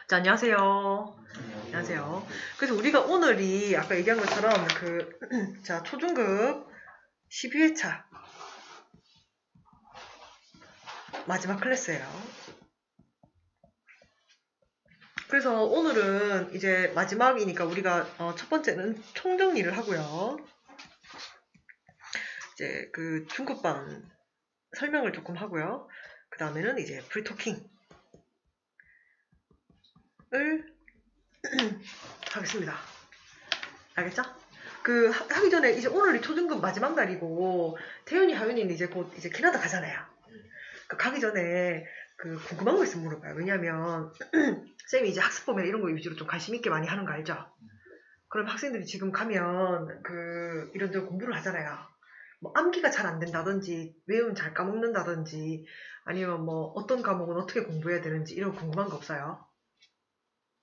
자, 안녕하세요. 안녕하세요. 그래서 우리가 오늘이 아까 얘기한 것처럼 자, 초중급 12회차 마지막 클래스예요. 그래서 오늘은 이제 마지막이니까 우리가 첫 번째는 총정리를 하고요. 이제 그 중급반 설명을 조금 하고요. 그 다음에는 이제 프리토킹을 하겠습니다. 알겠죠? 하기 전에 이제 오늘이 초중급 마지막 날이고 태윤이 하윤이는 이제 곧 이제 캐나다 가잖아요. 가기 전에 궁금한 거 있으면 물어봐요. 왜냐면 쌤이 이제 학습법이나 이런 거 위주로 좀 관심 있게 많이 하는 거 알죠? 그럼 학생들이 지금 가면 이런저런 공부를 하잖아요. 뭐 암기가 잘 안 된다든지 외우면 잘 까먹는다든지 아니면 뭐 어떤 과목은 어떻게 공부해야 되는지 이런 거 궁금한 거 없어요?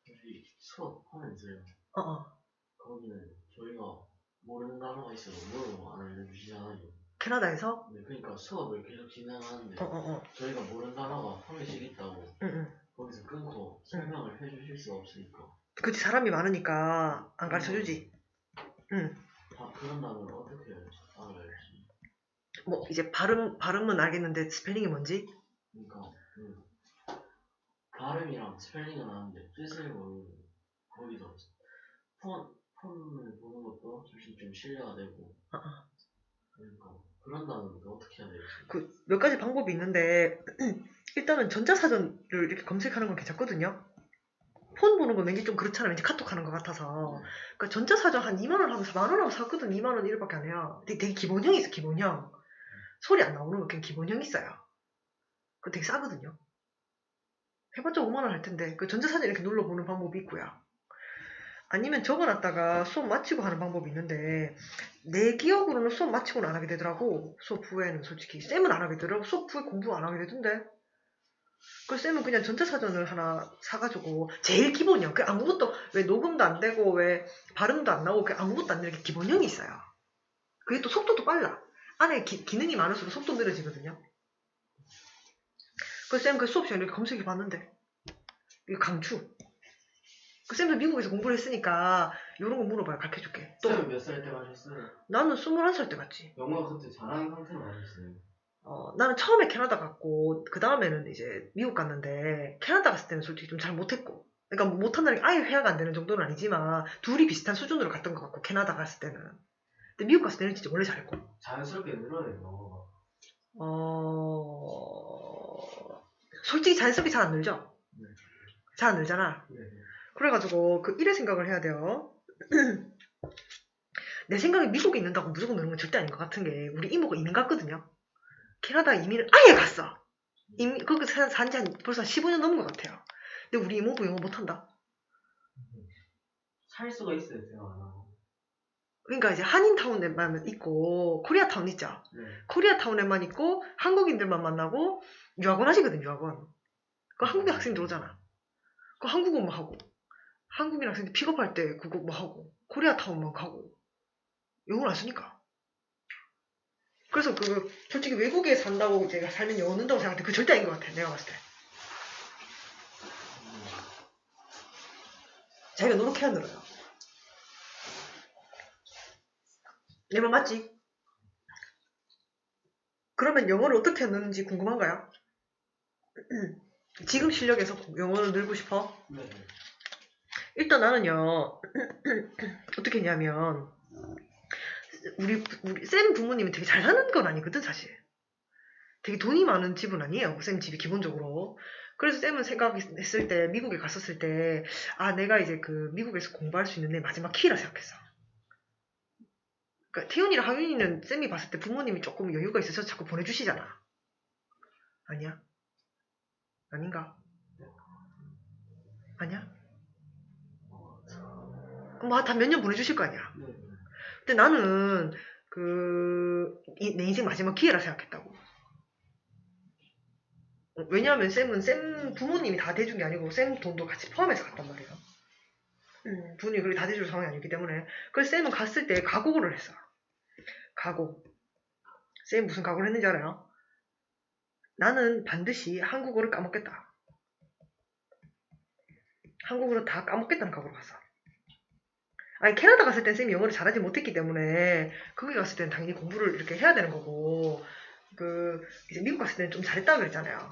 저희 수업하면서요. 어어. 거기는 저희가 모르는 단어가 있어도 물어보면 안 알려주시잖아요. 캐나다에서? 네, 그러니까 수업을 계속 진행하는데 어어어. 저희가 모르는 단어가 한 개씩 있다고 응응. 거기서 끊고 설명을 해주실 수 없으니까. 그치, 사람이 많으니까 안 가르쳐주지. 응. 그런 단어를 어떻게 알아야지? 뭐 이제 발음은 알겠는데 스펠링이 뭔지? 그러니까 발음이랑 스펠링은 아는데 뜻을 모르는 거기서 폰을 보는 것도 솔직히 좀 신뢰가 되고. 그러니까 그런 단어는 어떻게 해야 될지. 몇 가지 방법이 있는데 일단은 전자사전을 이렇게 검색하는 건 괜찮거든요. 폰 보는 건 왠지 좀 그렇잖아. 왠지 카톡 하는 것 같아서. 그러니까 전자사전 한 2만원 하고 4만원 하고 샀거든. 2만원 이렇게밖에 안 해요. 되게 기본형이 있어, 기본형. 소리 안 나오는 거 그냥 기본형이 있어요. 그거 되게 싸거든요. 해봤자 5만원 할 텐데 그 전자사전 이렇게 눌러보는 방법이 있고요. 아니면 적어놨다가 수업 마치고 하는 방법이 있는데 내 기억으로는 수업 마치고는 안 하게 되더라고. 수업 후에는 솔직히 쌤은 안 하게 되더라고. 수업 후에 공부 안 하게 되던데. 그 쌤은 그냥 전자사전을 하나 사가지고 제일 기본형 그 아무것도 왜 녹음도 안 되고 왜 발음도 안 나오고 그 아무것도 안 되는 게 기본형이 있어요. 그게 또 속도도 빨라. 안에 기능이 많을수록 속도 느려지거든요. 그 쌤 그 수업 시간에 이렇게 검색해 봤는데 이거 강추. 그 쌤도 미국에서 공부를 했으니까 이런 거 물어봐요. 가르쳐줄게. 또 쌤은 몇 살 때 가셨어요? 나는 21살 때 갔지. 영어 그때 잘하는 상태로 가셨어요? 나는 처음에 캐나다 갔고 그 다음에는 이제 미국 갔는데 캐나다 갔을 때는 솔직히 좀 잘 못했고 그러니까 못한다는 게 아예 회화가 안 되는 정도는 아니지만 둘이 비슷한 수준으로 갔던 것 같고 캐나다 갔을 때는 근데 미국 갔을 때는 진짜 원래 잘했고 자연스럽게 늘어나요 영어가. 솔직히 자연스럽게 잘 안 늘죠? 네. 잘 안 늘잖아. 네. 그래가지고 이래 생각을 해야 돼요. 내 생각에 미국에 있는다고 무조건 느는 건 절대 아닌 것 같은 게 우리 이모가 이민 갔거든요. 캐나다 이민을 아예 갔어. 거기 산지 벌써 15년 넘은 것 같아요. 근데 우리 이모부 영어 못한다. 살 수가 있어요 제가 안 하고. 그러니까 이제 한인타운에만 있고 코리아타운 있죠. 네. 코리아타운에만 있고 한국인들만 만나고 유학원 하시거든. 유학원. 그 한국인 학생들 오잖아. 그 한국어만 하고 한국인 학생들 픽업할 때 그거 뭐 하고 코리아타운만 가고 영어를 안 쓰니까. 그래서 솔직히 외국에 산다고 제가 살면 영어 는다고 생각할 때 그거 절대 아닌 것 같아. 내가 봤을 때. 자기가 노력해야 늘어요. 내 말 맞지? 그러면 영어를 어떻게 느는지 궁금한가요? 지금 실력에서 영어를 늘고 싶어? 네. 일단 나는요 어떻게 했냐면 우리 쌤 부모님이 되게 잘 사는 건 아니거든 사실. 되게 돈이 많은 집은 아니에요. 쌤 집이 기본적으로. 그래서 쌤은 생각했을 때 미국에 갔었을 때 내가 이제 미국에서 공부할 수 있는 내 마지막 키라 생각했어. 그러니까 태훈이랑 하윤이는 쌤이 봤을 때 부모님이 조금 여유가 있어서 자꾸 보내주시잖아. 아니야? 아닌가? 아니야? 뭐 다 몇 년 보내주실 거 아니야. 네. 근데 나는 내 인생 마지막 기회라 생각했다고. 왜냐하면 쌤은 쌤 부모님이 다 대준 게 아니고 쌤 돈도 같이 포함해서 갔단 말이에요. 부모님이 그렇게 다 대줄 상황이 아니기 때문에. 그래서 쌤은 갔을 때 각오를 했어. 각오. 쌤 무슨 각오를 했는지 알아요? 나는 반드시 한국어를 까먹겠다. 한국어로 다 까먹겠다는 각오로 갔어. 아니 캐나다 갔을 땐 쌤이 영어를 잘하지 못했기 때문에 거기 갔을 땐 당연히 공부를 이렇게 해야 되는 거고 이제 미국 갔을 때는 좀 잘했다고 그랬잖아요.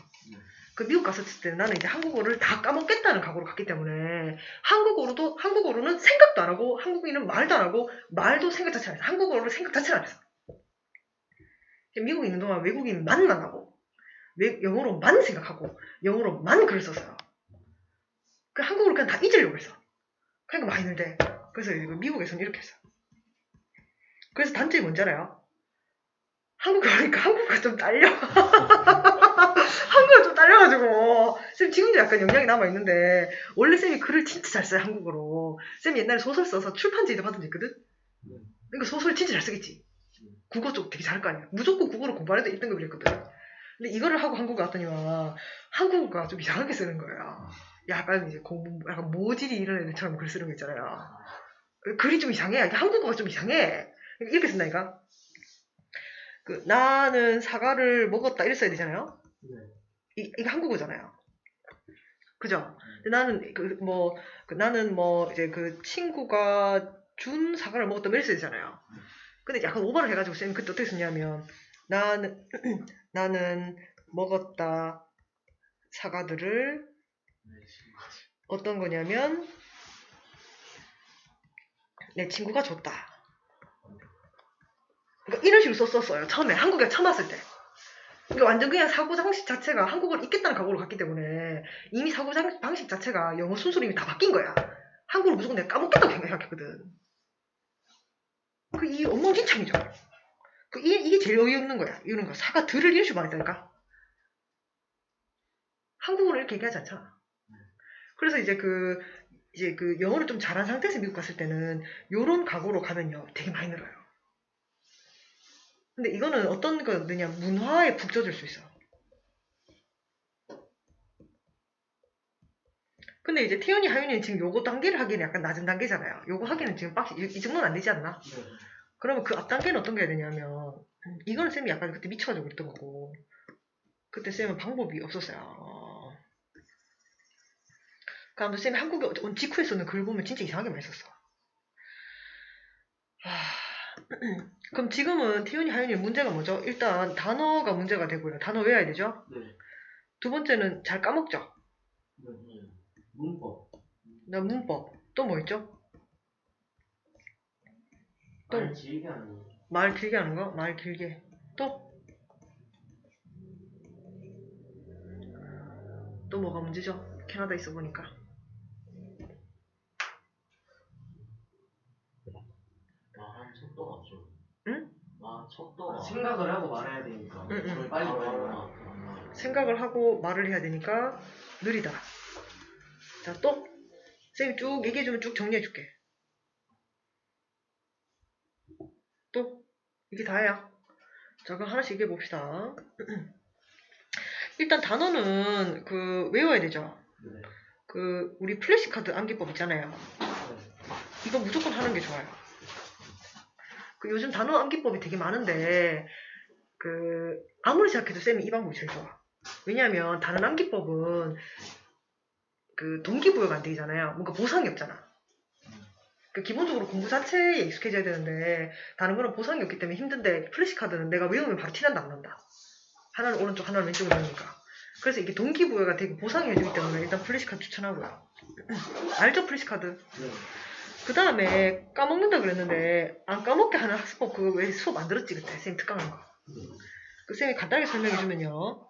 그 미국 갔을 때는 나는 이제 한국어를 다 까먹겠다는 각오로 갔기 때문에 한국어로는 생각도 안 하고 한국인은 말도 안 하고 말도 생각 자체를 안 했어. 한국어로 생각 자체를 안 했어. 미국에 있는 동안 외국인만 만나고 영어로만 생각하고 영어로만 글을 썼어요. 그 한국어를 그냥 다 잊으려고 했어. 그러니까 많이 늘대. 그래서 미국에서는 이렇게 했어. 그래서 단점이 뭔지 알아요? 한국어 하니까 한국어가 좀 딸려. 한국어가 좀 딸려가지고 쌤 지금도 약간 영향이 남아있는데 원래 쌤이 글을 진짜 잘 써요. 한국어로. 쌤이 옛날에 소설 써서 출판제도 받은 적 있거든? 그러니까 소설 진짜 잘 쓰겠지. 국어 쪽 되게 잘할 거 아니야. 무조건 국어로 공부할 때 1등급을 했거든. 근데 이거를 하고 한국어 왔더니만 한국어가 좀 이상하게 쓰는 거예요. 약간 이제 약간 모질이 이런 애들처럼 글 쓰는 거 있잖아요. 글이 좀 이상해. 한국어가 좀 이상해. 이렇게 쓴다니까. 나는 사과를 먹었다 이랬어야 되잖아요. 이게 한국어잖아요. 그죠? 근데 나는 이제 친구가 준 사과를 먹었다 이랬어야 되잖아요. 근데 약간 오버를 해가지고 쌤이 그때 어떻게 썼냐면 나는 먹었다 사과들을 어떤 거냐면 내 친구가 줬다. 그러니까 이런 식으로 썼었어요. 처음에 한국에 처음 왔을 때. 그러니까 완전 그냥 사고방식 자체가 한국어를 잊겠다는 각오로 갔기 때문에 이미 사고방식 자체가 영어 순서로 이미 다 바뀐 거야. 한국어를 무조건 내가 까먹겠다고 생각했거든. 이 엉망진창이죠. 이게 제일 어이없는 거야. 이런 거. 사과들을 이런 식으로 말했다니까. 한국어를 이렇게 얘기하지 않잖아. 그래서 이제 영어를 좀 잘한 상태에서 미국 갔을 때는 요런 각오로 가면요. 되게 많이 늘어요. 근데 이거는 어떤 거느냐 문화에 북 젖을 수 있어. 근데 이제 태연이 하윤이는 지금 요거 단계를 하기에는 약간 낮은 단계잖아요. 요거 하기는 지금 이 정도는 안 되지 않나? 그러면 그 앞 단계는 어떤 게 해야 되냐면 이거는 쌤이 약간 그때 미쳐가지고 그랬던 거고 그때 쌤은 방법이 없었어요. 그러니까 쌤이 한국에 온 직후에서는 글 보면 진짜 이상하게 많이 썼어. 그럼 지금은 태연이 하윤이 문제가 뭐죠? 일단 단어가 문제가 되고요. 단어 외워야 되죠? 네. 두 번째는 잘 까먹죠? 문법. 문법. 또 뭐 있죠? 또 말 길게 하는 거. 말 길게 하는 거? 말 길게. 또 뭐가 문제죠? 캐나다 있어 보니까. 말하는 속도가 좀. 응? 속도가. 생각을 하고 말해야 되니까. 응. 빨리 생각을 하고 말을 해야 되니까 느리다. 자, 또 쌤이 쭉 얘기해주면 쭉 정리해줄게. 또 이게 다예요. 자, 그럼 하나씩 얘기해봅시다. 일단 단어는 외워야 되죠. 네. 우리 플래시카드 암기법 있잖아요. 이거 무조건 하는 게 좋아요. 요즘 단어 암기법이 되게 많은데 아무리 생각해도 쌤이 이 방법이 제일 좋아. 왜냐하면 단어 암기법은 동기부여가 안 되잖아요. 뭔가 보상이 없잖아. 기본적으로 공부 자체에 익숙해져야 되는데 다른 거는 보상이 없기 때문에 힘든데 플래시카드는 내가 외우면 바로 티난다 안 난다. 하나는 오른쪽 하나는 왼쪽으로 하니까. 그래서 이게 동기부여가 되고 보상이 해주기 때문에 일단 플래시카드 추천하고요. 알죠 플래시카드? 네. 그 다음에 까먹는다 그랬는데 안 까먹게 하는 학습법 그거 왜 수업 안 들었지 그때 쌤이 특강한 거. 쌤이 간단하게 설명해주면요.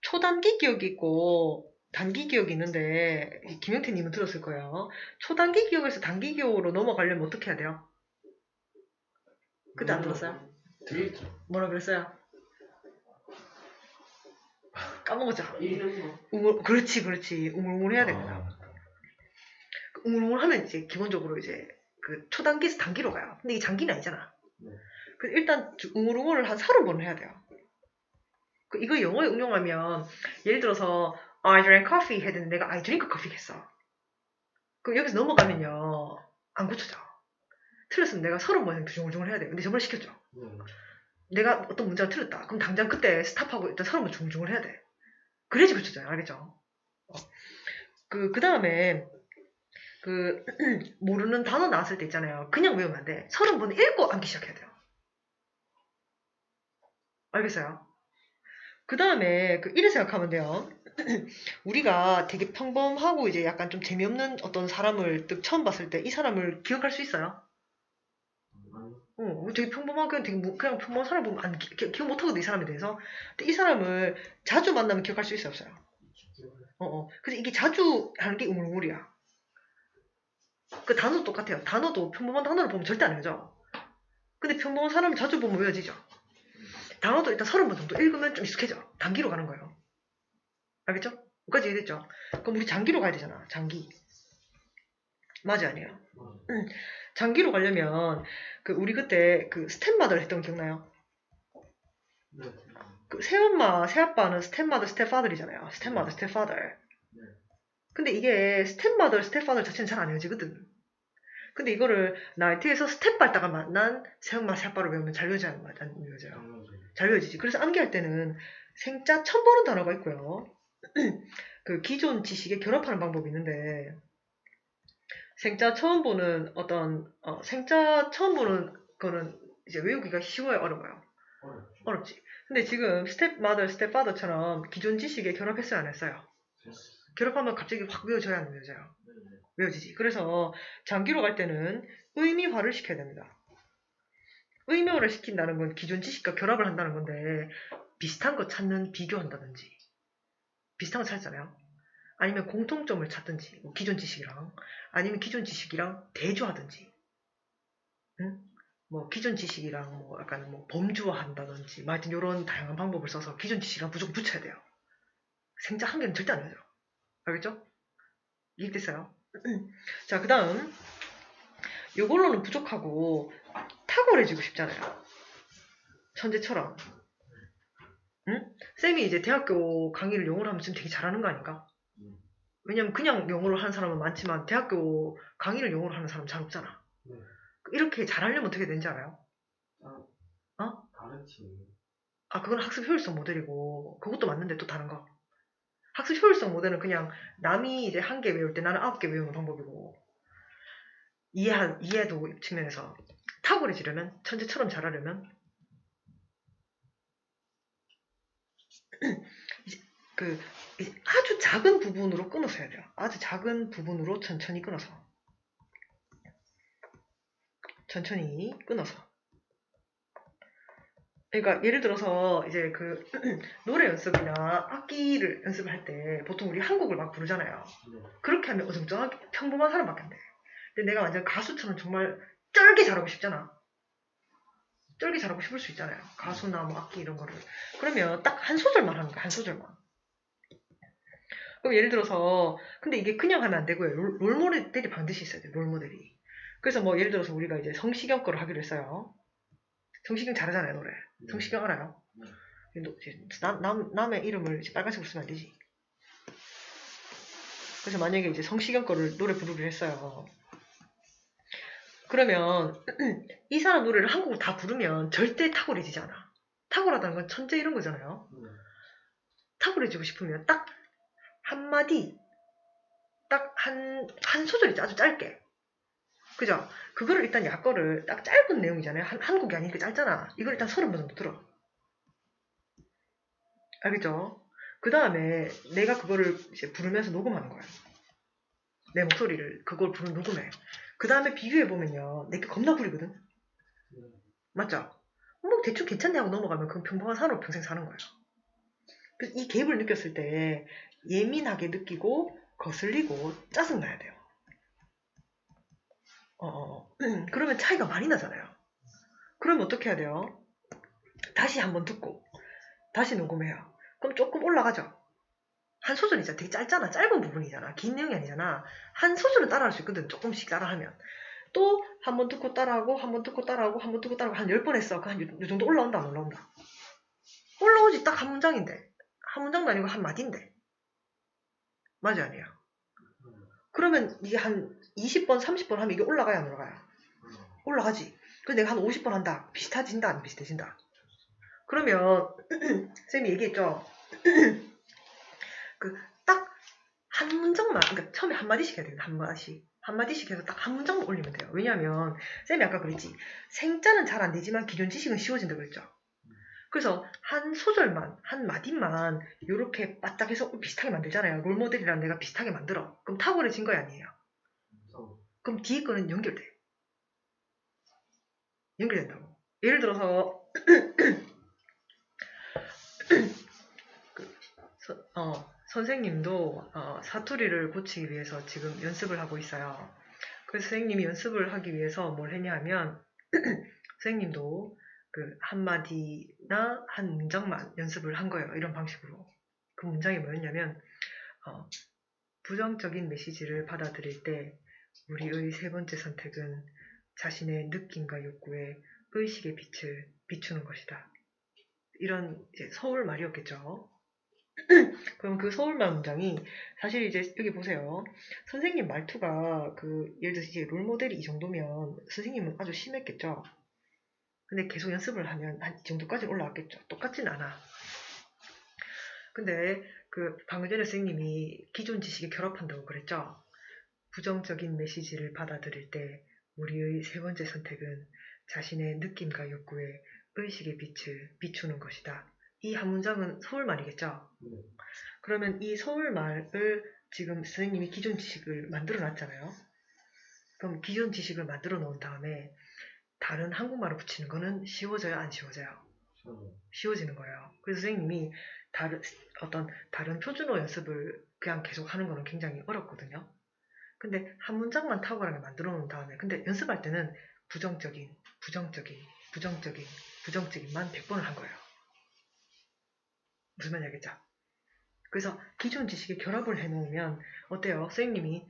초단기 기억이 있고 단기 기억이 있는데 김영태님은 들었을 거예요. 초단기 기억에서 단기 기억으로 넘어가려면 어떻게 해야 돼요? 그때 안 들었어요? 들었죠. 뭐라 그랬어요? 까먹었죠? 읽는 거. 그렇지. 우물우물 해야 됩니다. 우물우물 하면 이제 기본적으로 이제 초단기에서 단기로 가요. 근데 이게 장기는 아니잖아. 네. 일단 우물우물을 한 30번을 해야 돼요. 이거 영어에 응용하면 예를 들어서 I drank coffee 해야 되는데 내가 I drink coffee 했어. 그럼 여기서 넘어가면요 안 고쳐져. 틀렸으면 내가 30번 중얼중얼 해야 돼요. 근데 저번에 시켰죠. 내가 어떤 문제가 틀렸다. 그럼 당장 그때 스탑하고 일단 30번 중얼중얼 해야 돼. 그래야지 고쳐져요. 알겠죠? 그 다음에 모르는 단어 나왔을 때 있잖아요. 그냥 외우면 안 돼. 30번 읽고 암기 시작해야 돼요. 알겠어요? 그 다음에 이래 생각하면 돼요. 우리가 되게 평범하고 이제 약간 좀 재미없는 어떤 사람을 딱 처음 봤을 때 이 사람을 기억할 수 있어요? 되게 평범하게 그냥 평범한 사람 보면 기억 못하거든, 이 사람에 대해서. 근데 이 사람을 자주 만나면 기억할 수 있어요, 없어요? 그래서 이게 자주 하는 게 우물우물이야. 그 단어도 똑같아요. 단어도 평범한 단어를 보면 절대 안 외워져. 근데 평범한 사람을 자주 보면 외워지죠. 단어도 일단 30번 정도 읽으면 좀 익숙해져. 단기로 가는 거예요. 알겠죠? 여기까지 이해됐죠? 그럼 우리 장기로 가야 되잖아. 장기. 맞아, 아니에요? 장기로 가려면 우리 그때 스텝마더를 했던 거 기억나요? 네. 새엄마, 새아빠는 스텝마더, 스텝파더이잖아요. 스텝마더, 스텝파더. 근데 이게 스텝마더, 스텝파더 자체는 잘 안 외워지거든. 근데 이거를 나이트에서 스텝 밟다가 만난 새엄마, 새아빠를 외우면 잘 외워지지 안 외워져요. 잘 외워지지. 그래서 암기할 때는 생자 처음 보는 단어가 있고요. 기존 지식에 결합하는 방법이 있는데, 생자 처음 보는 생자 처음 보는 거는 이제 외우기가 쉬워요, 어려워요? 어렵지. 근데 지금 스텝마더, 스텝파더처럼 기존 지식에 결합했어요, 안 했어요? 결합하면 갑자기 확 외워져야 안 외워져요? 외워지지. 그래서 장기로 갈 때는 의미화를 시켜야 됩니다. 의미화를 시킨다는 건 기존 지식과 결합을 한다는 건데, 비슷한 거 찾는 비교한다든지, 비슷한 거 찾잖아요. 아니면 공통점을 찾든지, 기존 지식이랑, 아니면 기존 지식이랑 대조하든지, 응? 기존 지식이랑 약간 범주화한다든지, 하여튼 이런 다양한 방법을 써서 기존 지식이랑 무조건 붙여야 돼요. 생자 한 개는 절대 안 해요. 알겠죠? 이해됐어요? 자, 그 다음 요걸로는 부족하고 탁월해지고 싶잖아요. 천재처럼. 응? 쌤이 이제 대학교 강의를 영어로 하면 지금 되게 잘하는 거 아닌가? 왜냐면 그냥 영어로 하는 사람은 많지만 대학교 강의를 영어로 하는 사람 잘 없잖아. 이렇게 잘하려면 어떻게 되는지 알아요? 가르치는. 그건 학습 효율성 모델이고, 그것도 맞는데 또 다른 거. 학습 효율성 모델은 그냥 남이 이제 1개 외울 때 나는 9개 외우는 방법이고, 이해도 측면에서 탁월해지려면, 천재처럼 잘하려면, 이제 아주 작은 부분으로 끊어서 해야 돼요. 아주 작은 부분으로 천천히 끊어서. 천천히 끊어서. 그러니까 예를 들어서 이제 노래 연습이나 악기를 연습을 할 때 보통 우리 한 곡을 막 부르잖아요. 그렇게 하면 어정쩡하게 평범한 사람밖에 안 돼. 근데 내가 완전 가수처럼 정말 쩔게 잘하고 싶잖아. 쩔게 잘하고 싶을 수 있잖아요. 가수나 악기 이런 거를. 그러면 딱 한 소절만 하는 거야. 한 소절만. 그럼 예를 들어서 근데 이게 그냥 하면 안 되고요. 롤모델이 반드시 있어야 돼요. 롤모델이. 그래서 예를 들어서 우리가 이제 성시경 거를 하기로 했어요. 성시경 잘하잖아요, 노래. 성시경 알아요? 남의 이름을 이제 빨간색으로 쓰면 안 되지. 그래서 만약에 이제 성시경 거를 노래 부르기로 했어요. 그러면 이 사람 노래를 한 곡을 다 부르면 절대 탁월해지지 않아. 탁월하다는 건 천재 이런 거잖아요. 탁월해지고 싶으면 딱 한마디, 딱 한 소절이지, 아주 짧게. 그죠? 그거를 일단 약거를 딱 짧은 내용이잖아요. 한 곡이 아니니까 짧잖아. 이걸 일단 30번 정도 들어. 알겠죠? 그 다음에 내가 그거를 이제 부르면서 녹음하는 거예요. 내 목소리를 그걸 녹음해. 그 다음에 비교해보면요. 내게 겁나 부리거든? 맞죠? 대충 괜찮네 하고 넘어가면 그건 평범한 사람으로 평생 사는 거예요. 그래서 이 갭을 느꼈을 때 예민하게 느끼고 거슬리고 짜증나야 돼요. 그러면 차이가 많이 나잖아요. 그러면 어떻게 해야 돼요? 다시 한번 듣고 다시 녹음해요. 그럼 조금 올라가죠. 한 소절이잖아. 되게 짧잖아. 짧은 부분이잖아. 긴 내용이 아니잖아. 한 소절은 따라할 수 있거든. 조금씩 따라하면. 또 한 번 듣고 따라하고 한 번 듣고 따라하고 한 번 듣고 따라하고 한 10번 했어. 한 요 정도 올라온다 안 올라온다? 올라오지. 딱 한 문장인데. 한 문장도 아니고 한 마디인데. 맞아 아니에요? 그러면 이게 한 20번 30번 하면 이게 올라가야 안 올라가요? 올라가지. 그래서 내가 한 50번 한다. 비슷해진다 안 비슷해진다? 그러면 쌤이 얘기했죠. 딱 한 문장만, 그러니까 처음에 한 마디씩 해야 돼요. 한 마디씩. 한 마디씩 해서 딱 한 문장만 올리면 돼요. 왜냐하면 쌤이 아까 그랬지. 생자는 잘 안 되지만 기존 지식은 쉬워진다고 그랬죠. 그래서 한 소절만, 한 마디만 이렇게 바짝해서 비슷하게 만들잖아요. 롤모델이랑 내가 비슷하게 만들어. 그럼 탁월해진 거야 아니에요? 그럼 뒤에 거는 연결돼. 연결된다고. 예를 들어서 선생님도 사투리를 고치기 위해서 지금 연습을 하고 있어요. 그래서 선생님이 연습을 하기 위해서 뭘 했냐면 선생님도 그 한마디나 한 문장만 연습을 한 거예요. 이런 방식으로. 그 문장이 뭐였냐면 부정적인 메시지를 받아들일 때 우리의 세 번째 선택은 자신의 느낌과 욕구에 의식의 빛을 비추는 것이다. 이런 이제 서울말이었겠죠. 그럼 그 서울말 문장이 사실 이제 여기 보세요. 선생님 말투가 예를 들어서 이제 롤모델이 이 정도면 선생님은 아주 심했겠죠. 근데 계속 연습을 하면 한 이 정도까지 올라왔겠죠. 똑같진 않아. 근데 방금 전에 선생님이 기존 지식에 결합한다고 그랬죠. 부정적인 메시지를 받아들일 때 우리의 세 번째 선택은 자신의 느낌과 욕구에 의식의 빛을 비추는 것이다. 이 한 문장은 서울말이겠죠. 그러면 이 서울말을 지금 선생님이 기존 지식을 만들어 놨잖아요. 그럼 기존 지식을 만들어 놓은 다음에 다른 한국말을 붙이는 거는 쉬워져요, 안 쉬워져요? 쉬워지는 거예요. 그래서 선생님이 다른 표준어 연습을 그냥 계속 하는 거는 굉장히 어렵거든요. 근데 한 문장만 탁월하게 만들어 놓은 다음에 근데 연습할 때는 부정적인만 100번을 한 거예요. 무슨 말인지 알겠죠? 그래서 기존 지식에 결합을 해놓으면 어때요? 선생님이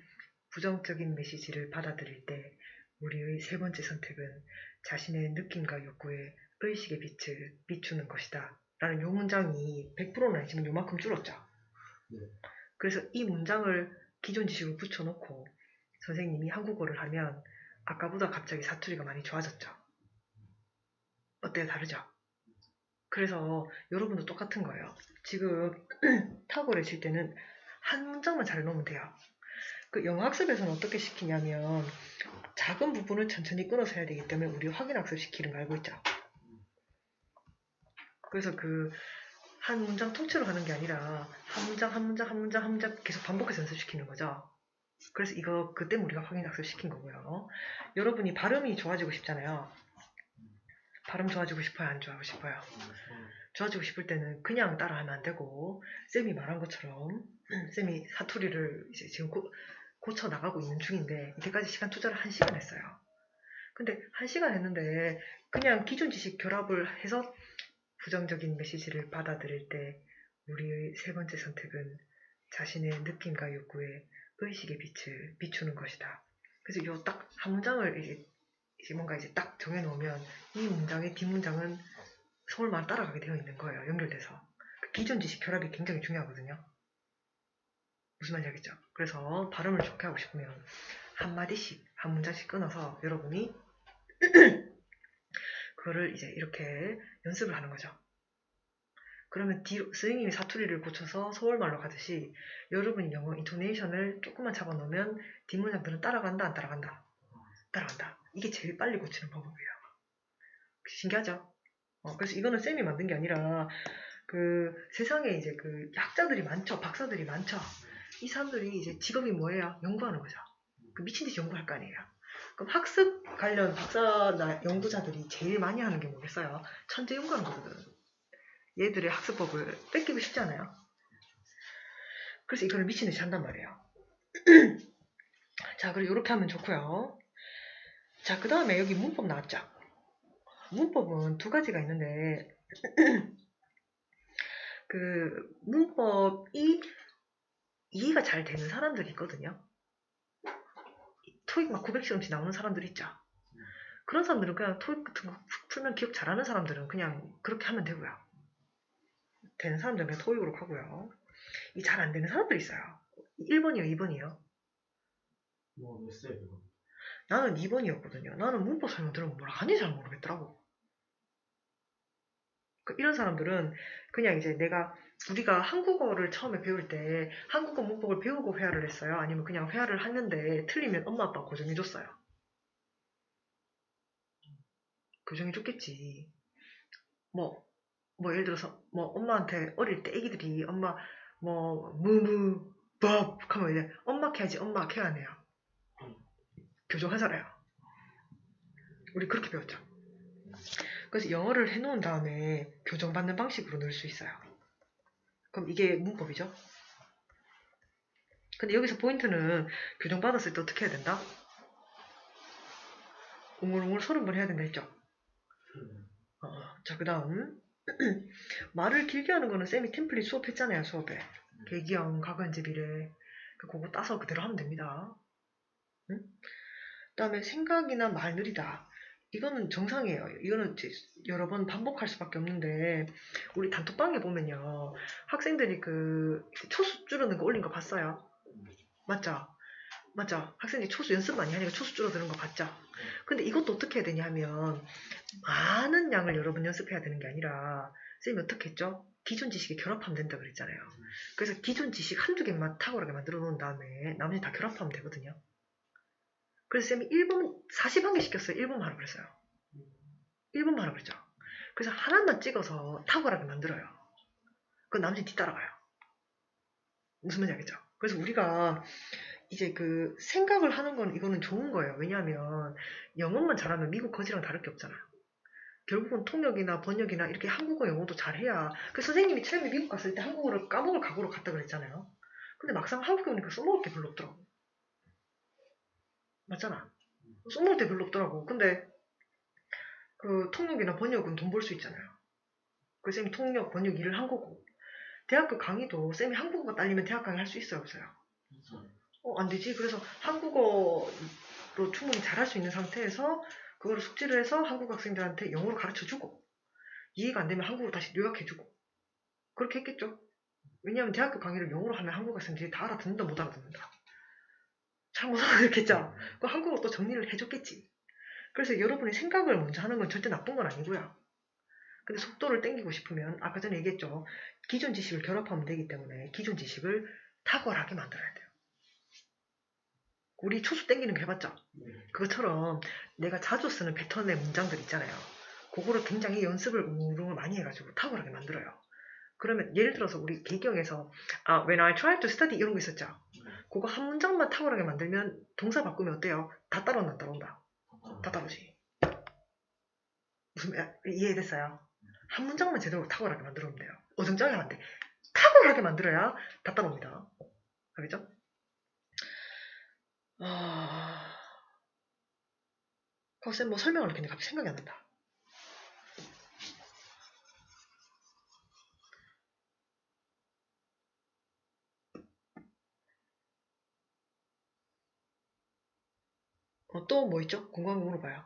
부정적인 메시지를 받아들일 때 우리의 세 번째 선택은 자신의 느낌과 욕구에 의식의 빛을 비추는 것이다. 라는 요 문장이 100%는 아니지만 요만큼 줄었죠. 그래서 이 문장을 기존 지식으로 붙여놓고 선생님이 한국어를 하면 아까보다 갑자기 사투리가 많이 좋아졌죠. 어때요? 다르죠? 그래서 여러분도 똑같은 거예요. 지금 탁월해질 때는 한 문장만 잘 넣으면 돼요. 영어학습에서는 어떻게 시키냐면 작은 부분을 천천히 끊어서 해야 되기 때문에 우리 확인학습 시키는 거 알고 있죠? 그래서 한 문장 통째로 하는 게 아니라 한 문장 계속 반복해서 연습시키는 거죠. 그래서 그때 우리가 확인학습 시킨 거고요. 여러분이 발음이 좋아지고 싶잖아요. 발음 좋아지고 싶어요? 안 좋아하고 싶어요? 좋아지고 싶을 때는 그냥 따라하면 안 되고 쌤이 말한 것처럼 쌤이 사투리를 이제 지금 고쳐 나가고 있는 중인데 이때까지 시간 투자를 1시간 했어요. 근데 1시간 했는데 그냥 기존 지식 결합을 해서 부정적인 메시지를 받아들일 때 우리의 세 번째 선택은 자신의 느낌과 욕구에 의식의 빛을 비추는 것이다. 그래서 요 딱 한 문장을 이제 뭔가 이제 딱 정해놓으면 이 문장의 뒷문장은 서울만 따라가게 되어 있는 거예요. 연결돼서. 기존 지식 결합이 굉장히 중요하거든요. 무슨 말인지 알겠죠? 그래서 발음을 좋게 하고 싶으면 한 마디씩, 한 문장씩 끊어서 여러분이 그거를 이제 이렇게 연습을 하는 거죠. 그러면 뒤로 선생님이 사투리를 고쳐서 서울말로 가듯이 여러분이 영어 인토네이션을 조금만 잡아놓으면 뒷문장들은 따라간다, 안 따라간다? 따라간다. 이게 제일 빨리 고치는 방법이에요. 신기하죠? 그래서 이거는 쌤이 만든 게 아니라 세상에 이제 학자들이 많죠. 박사들이 많죠. 이 사람들이 이제 직업이 뭐예요? 연구하는 거죠. 미친 듯이 연구할 거 아니에요. 그럼 학습 관련 박사나 연구자들이 제일 많이 하는 게 뭐겠어요? 천재 연구하는 거거든. 얘들의 학습법을 뺏기고 싶지 않아요? 그래서 이거를 미친 듯이 한단 말이에요. 자, 그리고 이렇게 하면 좋고요. 자, 그 다음에 여기 문법 나왔죠? 문법은 두 가지가 있는데 문법이 이해가 잘 되는 사람들이 있거든요. 토익 막 900시험씩 나오는 사람들 있죠. 그런 사람들은 그냥 토익 같은 거 풀면 기억 잘하는 사람들은 그냥 그렇게 하면 되고요. 되는 사람들은 그냥 토익으로 가고요. 이 잘 안 되는 사람들이 있어요. 1번이요, 2번이요? 몇 세, 그거? 나는 2번이었거든요. 나는 문법 설명 들으면 뭐라 하는지 잘 모르겠더라고. 이런 사람들은 그냥 이제 내가 우리가 한국어를 처음에 배울 때 한국어 문법을 배우고 회화를 했어요? 아니면 그냥 회화를 했는데 틀리면 엄마 아빠가 고정해줬어요? 고정해줬겠지. 뭐 예를 들어서 엄마한테 어릴 때 애기들이 엄마 무무 밥 하면 이제 엄마 해야지 엄마 해야 안 해요. 교정하잖아요. 우리 그렇게 배웠죠. 그래서 영어를 해놓은 다음에 교정받는 방식으로 넣을 수 있어요. 그럼 이게 문법이죠. 근데 여기서 포인트는 교정받았을 때 어떻게 해야 된다? 웅얼웅얼 30번 해야 된다 했죠. 자, 그 다음 말을 길게 하는 거는 쌤이 템플릿 수업했잖아요. 수업에 계기형, 가관제 비례 그거 따서 그대로 하면 됩니다. 응? 그 다음에 생각이나 말 느리다. 이거는 정상이에요. 이거는 여러 번 반복할 수밖에 없는데 우리 단톡방에 보면요. 학생들이 그 초수 줄어드는 거 올린 거 봤어요? 맞죠? 맞죠? 학생들이 초수 연습 많이 하니까 초수 줄어드는 거 봤죠? 근데 이것도 어떻게 해야 되냐 하면 많은 양을 여러 번 연습해야 되는 게 아니라 쌤이 어떻게 했죠? 기존 지식에 결합하면 된다 그랬잖아요. 그래서 기존 지식 한두 개만 탁월하게 만들어 놓은 다음에 나머지 다 결합하면 되거든요. 그래서 쌤이 1분 41개 시켰어요. 1분만 하라고 그랬어요. 1분만 하라고 그랬죠. 그래서 하나만 찍어서 탁월하게 만들어요. 그건 나머지 뒤따라가요. 무슨 말인지 알겠죠? 그래서 우리가 이제 그 생각을 하는 건 이거는 좋은 거예요. 왜냐하면 영어만 잘하면 미국 거지랑 다를 게 없잖아요. 결국은 통역이나 번역이나 이렇게 한국어 영어도 잘해야 그 선생님이 처음에 미국 갔을 때 한국어를 까먹을 각오로 갔다 그랬잖아요. 근데 막상 한국에 오니까 써먹을 게 별로 없더라고. 맞잖아. 써먹을 게 별로 없더라고. 근데 그 통역이나 번역은 돈 벌 수 있잖아요. 그 쌤이 통역, 번역 일을 한 거고 대학교 강의도 쌤이 한국어가 딸리면 대학 강의 할 수 있어요? 없어요? 안 되지. 그래서 한국어로 충분히 잘할 수 있는 상태에서 그거를 숙지를 해서 한국 학생들한테 영어로 가르쳐주고 이해가 안 되면 한국어로 다시 요약해주고 그렇게 했겠죠. 왜냐하면 대학교 강의를 영어로 하면 한국 학생들이 다 알아듣는다 못 알아듣는다. 잘 못 알아듣겠죠. 그 한국어로 또 정리를 해줬겠지. 그래서 여러분이 생각을 먼저 하는 건 절대 나쁜 건 아니고요. 근데 속도를 땡기고 싶으면 아까 전에 얘기했죠. 기존 지식을 결합하면 되기 때문에 기존 지식을 탁월하게 만들어야 돼요. 우리 초수 땡기는 거 해봤죠? 그것처럼 내가 자주 쓰는 패턴의 문장들 있잖아요. 그거를 굉장히 연습을 우르르 많이 해가지고 탁월하게 만들어요. 그러면 예를 들어서 우리 개경에서 when I try to study 이런 거 있었죠? 그거 한 문장만 탁월하게 만들면 동사 바꾸면 어때요? 다 따라온다 안 따라온다? 다 따라오지. 무슨 이해됐어요? 한 문장만 제대로 탁월하게 만들어오면 돼요. 어정쩡하게 하면 안 돼. 탁월하게 만들어야 다 따라옵니다. 알겠죠? 쌤 뭐 설명을 했는데 갑자기 생각이 안 난다. 또 뭐 있죠? 궁금한 거 물어봐요.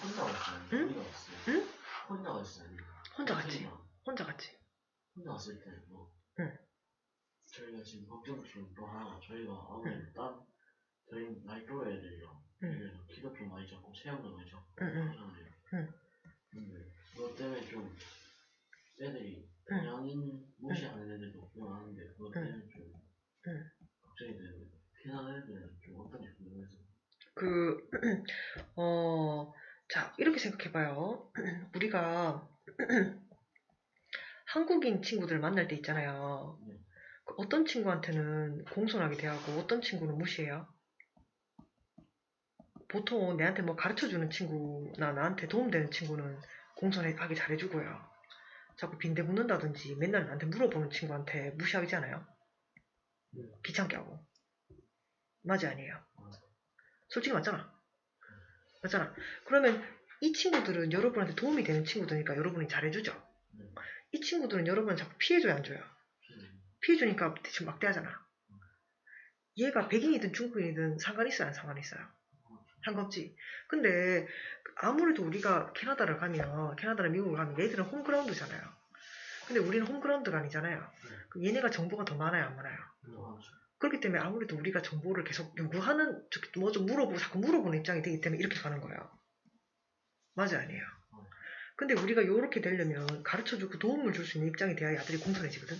혼자 왔어요. 응? 우리가 왔어요. 응? 혼자 왔어요. 혼자 갔지. 혼자 갔지. 혼자 왔을 때 뭐. 응. 저희가 지금 걱정 중또 하나 저희가 아무래도 저희 나이 또래 애들이랑 키도 좀 많이 작고 체형도 많이 작고 하잖아요. 근데 그것 때문에 좀 애들이 동양인 무시하는 애들도 꽤 많은데 그것 때문에 좀 걱정이 되는데 피난 애들은 좀 어떤지 궁금해서. 자, 이렇게 생각해봐요. 우리가 한국인 친구들 만날 때 있잖아요. 어떤 친구한테는 공손하게 대하고 어떤 친구는 무시해요. 보통 내한테 뭐 가르쳐주는 친구나 나한테 도움되는 친구는 공손하게 잘해주고요. 자꾸 빈대 묻는다든지 맨날 나한테 물어보는 친구한테 무시하지 않아요? 귀찮게 하고. 맞지 아니에요? 솔직히 맞잖아. 맞잖아. 그러면 이 친구들은 여러분한테 도움이 되는 친구들이니까 여러분이 잘해주죠. 이 친구들은 여러분을 자꾸 피해줘야 안 줘요. 피해주니까 지금 막대하잖아. 얘가 백인이든 중국인이든 상관 있어요? 안 상관 있어요? 상관없지. 근데 아무래도 우리가 캐나다를 가면 캐나다나 미국을 가면 얘들은 홈그라운드잖아요. 근데 우리는 홈그라운드가 아니잖아요. 그럼 얘네가 정보가 더 많아요? 안 많아요? 그렇기 때문에 아무래도 우리가 정보를 계속 요구하는 뭐 좀 물어보고 자꾸 물어보는 입장이 되기 때문에 이렇게 가는 거예요. 맞아 아니에요? 근데 우리가 요렇게 되려면 가르쳐주고 도움을 줄 수 있는 입장이 돼야 아들이 공손해지거든.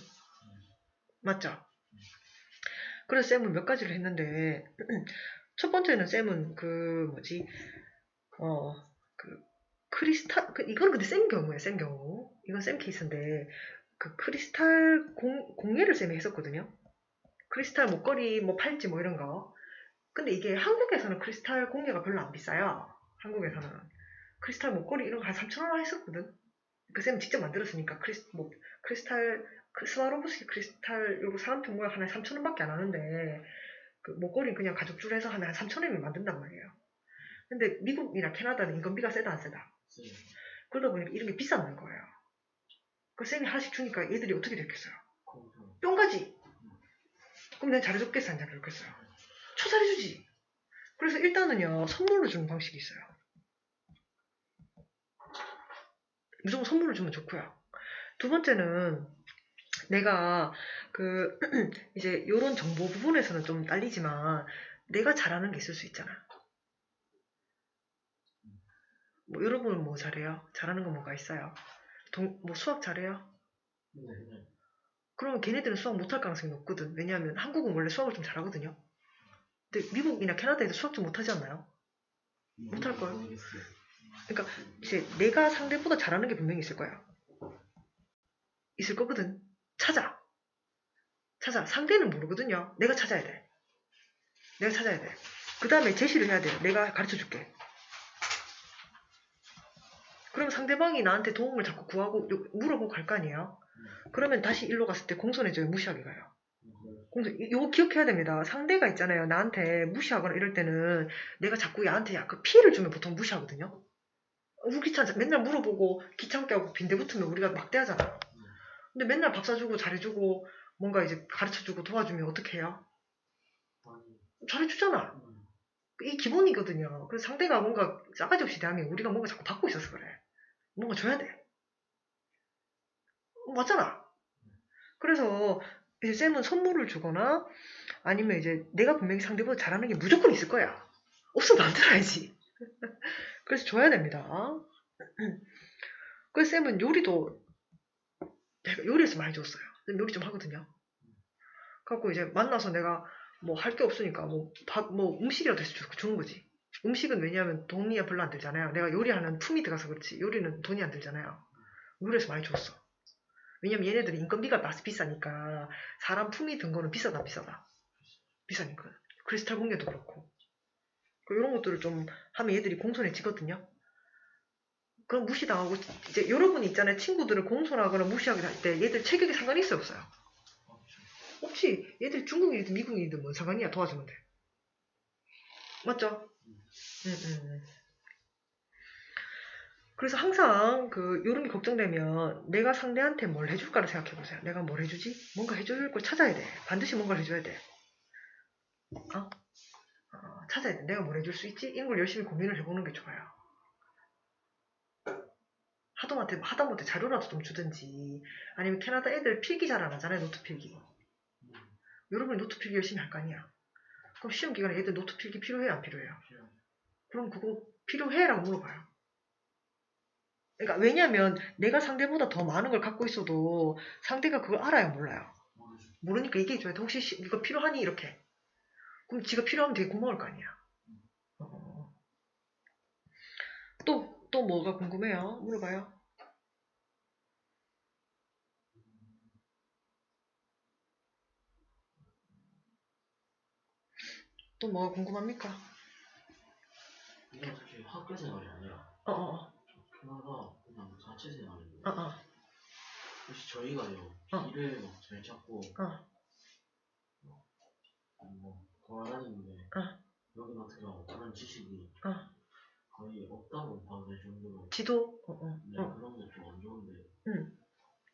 맞죠? 그래서 쌤은 몇 가지를 했는데 첫 번째는 쌤은 크리스탈, 이건 근데 쌤 경우예요, 쌤 경우. 이건 쌤 케이스인데, 그 크리스탈 공예를 쌤이 했었거든요. 크리스탈 목걸이, 뭐 팔찌 뭐 이런 거. 근데 이게 한국에서는 크리스탈 공예가 별로 안 비싸요. 한국에서는. 크리스탈 목걸이 이런 거 한 3,000원 했었거든. 그 쌤이 직접 만들었으니까, 크리스탈, 스와로브스키 크리스탈, 요거 사은품 모양 하나에 3,000원밖에 안 하는데, 그 목걸이 그냥 가죽줄 해서 하면 한 3,000원이면 만든단 말이에요. 근데 미국이나 캐나다는 인건비가 세다 안 세다? 그러다 보니까 이런 게 비싼 거예요. 그 쌤이 하나씩 주니까 얘들이 어떻게 됐겠어요? 뿅가지. 그럼 내가 잘해줬겠어 안 잘해줬겠어요? 초잘해주지. 그래서 일단은요 선물로 주는 방식이 있어요. 무조건 선물을 주면 좋고요. 두 번째는 내가 이제 요런 정보 부분에서는 좀 딸리지만 내가 잘하는 게 있을 수 있잖아. 뭐 여러분은 뭐 잘해요? 잘하는 거 뭐가 있어요? 뭐 수학 잘해요? 네. 그러면 걔네들은 수학 못할 가능성이 높거든. 왜냐하면 한국은 원래 수학을 좀 잘하거든요. 근데 미국이나 캐나다에서 수학 좀 못하지 않나요? 못할걸. 그러니까 이제 내가 상대보다 잘하는 게 분명히 있을 거야. 있을 거거든. 찾아. 상대는 모르거든요. 내가 찾아야 돼. 그 다음에 제시를 해야 돼요. 내가 가르쳐줄게. 그럼 상대방이 나한테 도움을 자꾸 구하고 물어보고 갈 거 아니에요. 그러면 다시 일로 갔을 때 공손해져요. 무시하게 가요. 이거 기억해야 됩니다. 상대가 있잖아요. 나한테 무시하거나 이럴 때는 내가 자꾸 얘한테 약간 피해를 주면 보통 무시하거든요. 우리 귀찮아. 맨날 물어보고 귀찮게 하고 빈대 붙으면 우리가 막대하잖아. 근데 맨날 밥 사주고 잘해주고 뭔가 이제 가르쳐주고 도와주면 어떻게 해요? 잘해주잖아. 이 기본이거든요. 그래서 상대가 뭔가 싸가지 없이 대하면 우리가 뭔가 자꾸 받고 있어서 그래. 뭔가 줘야 돼. 맞잖아. 그래서 이제 쌤은 선물을 주거나 아니면 이제 내가 분명히 상대보다 잘하는 게 무조건 있을 거야. 없으면 만들어야지. 그래서 줘야 됩니다. 그래서 쌤은 요리도 제가 요리에서 많이 줬어요. 요리 좀 하거든요. 그래갖고 이제 만나서 내가 뭐 할 게 없으니까 뭐 음식이라도 해서 주는 거지. 음식은 왜냐하면 돈이 별로 안 들잖아요. 내가 요리하는 품이 들어가서 그렇지. 요리는 돈이 안 들잖아요. 요리에서 많이 줬어. 왜냐면 얘네들이 인건비가 비싸니까 사람 품이 든 거는 비싸다. 비싸니까. 크리스탈 공예도 그렇고. 이런 것들을 좀 하면 얘들이 공손해지거든요. 그럼 무시당하고 이제 여러분이 있잖아요. 친구들을 공손하거나 무시하게 할 때 얘들 체격에 상관이 있어요 없어요? 없지. 얘들 중국인이든 미국인이든 뭔 상관이야. 도와주면 돼. 맞죠? 그래서 항상 요런 게 걱정되면 내가 상대한테 뭘 해줄까를 생각해보세요. 내가 뭘 해주지? 뭔가 해줄 걸 찾아야 돼. 반드시 뭔가를 해줘야 돼. 찾아야 돼. 내가 뭘 해줄 수 있지? 이런 걸 열심히 고민을 해보는 게 좋아요. 하다못해 자료라도 좀 주든지 아니면 캐나다 애들 필기 잘 안 하잖아요. 노트 필기. 여러분이 노트 필기 열심히 할 거 아니야. 그럼 시험 기간에 애들 노트 필기 필요해요? 안 필요해요? 그럼 그거 필요해? 라고 물어봐요. 그러니까 왜냐면 내가 상대보다 더 많은 걸 갖고 있어도 상대가 그걸 알아요? 몰라요? 모르니까 얘기해줘야 돼. 혹시 이거 필요하니? 이렇게. 그럼 지가 필요하면 되게 고마울 거 아니야. 또 뭐가 궁금해요? 물어봐요. 또 뭐가 궁금합니까? 이건 사실 학교 생활이 아니라 캐나다 그냥 자체 생활인데 혹시 저희가요 길을 막 잘 찾고 뭐 돌아다니는데 여기 같은 경우 그런 지식이 거의 없다고 봐도 될 정도로 지도? 네, 그런 게 좀 안 좋은데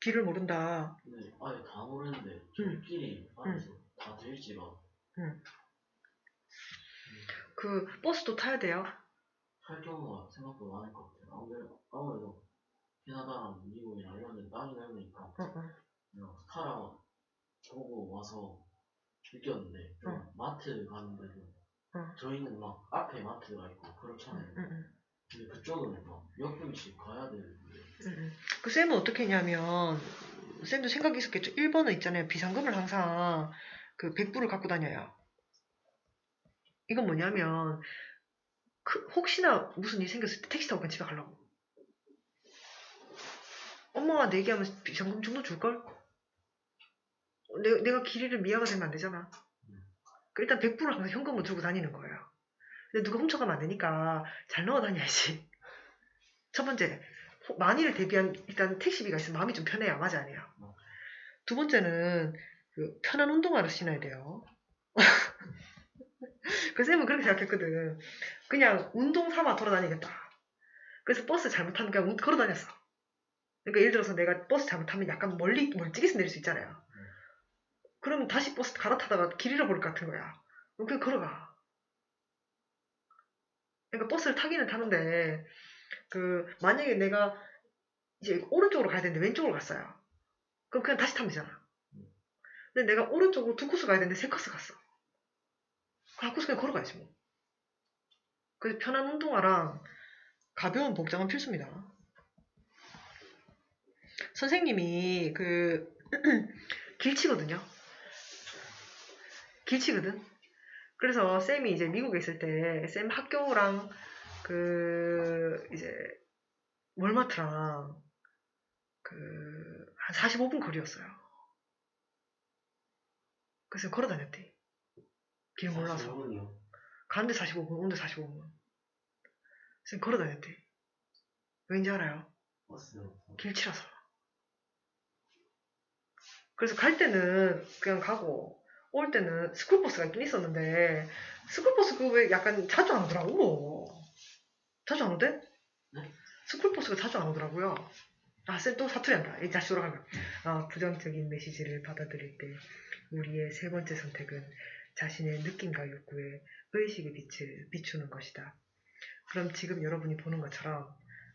길을 모른다. 네, 아예 다 모르는데 저희끼리 알아서 다 될지가 버스도 타야 돼요? 탈 경우가 생각보다 많을 것 같아요. 아무래도 캐나다랑 미국이랑 이런 데는 땅이 넓으니까 스타라 보고 와서 느꼈는데 좀 마트 가는데도 저희는 막 앞에 마트가 있고 그렇잖아요. 근데 그쪽은 막 몇 분씩 가야 되는데. 그 쌤은 어떻게 했냐면, 쌤도 생각이 있었겠죠. 1번은 있잖아요. 비상금을 항상 그 100불을 갖고 다녀요. 이건 뭐냐면, 혹시나 무슨 일이 생겼을 때 택시 타고 그냥 집에 가려고. 엄마가 내기하면 비상금 정도 줄걸? 내가 길이를 미아가 되면 안 되잖아. 일단 100불을 항상 현금으로 들고 다니는 거예요. 근데 누가 훔쳐가면 안 되니까 잘 넣어 다녀야지. 첫 번째, 만일을 대비한 일단 택시비가 있으면 마음이 좀 편해요. 맞아, 아니에요? 두 번째는 그 편한 운동화를 신어야 돼요. 그 쌤은 그렇게 생각했거든. 그냥 운동 삼아 돌아다니겠다. 그래서 버스 잘못하면 그냥 걸어 다녔어. 그러니까 예를 들어서 내가 버스 잘못하면 약간 멀찍이서 내릴 수 있잖아요. 그러면 다시 버스 갈아타다가 길 잃어버릴 것 같은 거야. 그냥 걸어가. 그러니까 버스를 타기는 타는데 만약에 내가 이제 오른쪽으로 가야 되는데 왼쪽으로 갔어요. 그럼 그냥 다시 타면 되잖아. 근데 내가 오른쪽으로 2코스 가야 되는데 3코스 갔어. 그 1코스 그냥 걸어가야지 뭐. 그래서 편한 운동화랑 가벼운 복장은 필수입니다. 선생님이 길치거든요. 길치거든. 그래서 쌤이 이제 미국에 있을 때 쌤 학교랑 이제 월마트랑 한 45분 거리였어요. 그래서 걸어 다녔대. 길 몰라서. 45분이요. 가는데 45분, 오는데 45분. 쌤 걸어 다녔대. 왠지 알아요? 버스요. 길치라서. 그래서 갈 때는 그냥 가고 올 때는 스쿨버스가 있긴 있었는데 스쿨버스 그거 왜 약간 자주 안 오더라고. 자주 안 오대? 네? 스쿨버스가 자주 안 오더라고요. 쌤 또 사투리 한다. 이 다시 돌아가면. 부정적인 메시지를 받아들일 때 우리의 세 번째 선택은 자신의 느낌과 욕구에 의식의 빛을 비추는 것이다. 그럼 지금 여러분이 보는 것처럼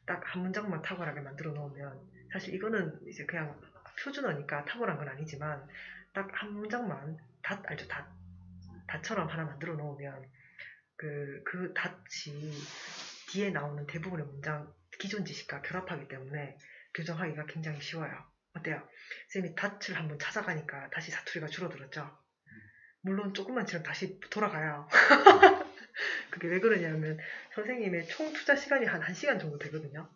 딱 한 문장만 탁월하게 만들어 놓으면 사실 이거는 이제 그냥 표준어니까 탁월한 건 아니지만 딱 한 문장만 알죠? 닷처럼 하나 만들어 놓으면 그 닷이 뒤에 나오는 대부분의 문장 기존 지식과 결합하기 때문에 교정하기가 굉장히 쉬워요. 어때요? 쌤이 닷을 한번 찾아가니까 다시 사투리가 줄어들었죠? 물론 조금만 지나면 다시 돌아가요. 그게 왜 그러냐면 선생님의 총 투자 시간이 한 1시간 정도 되거든요.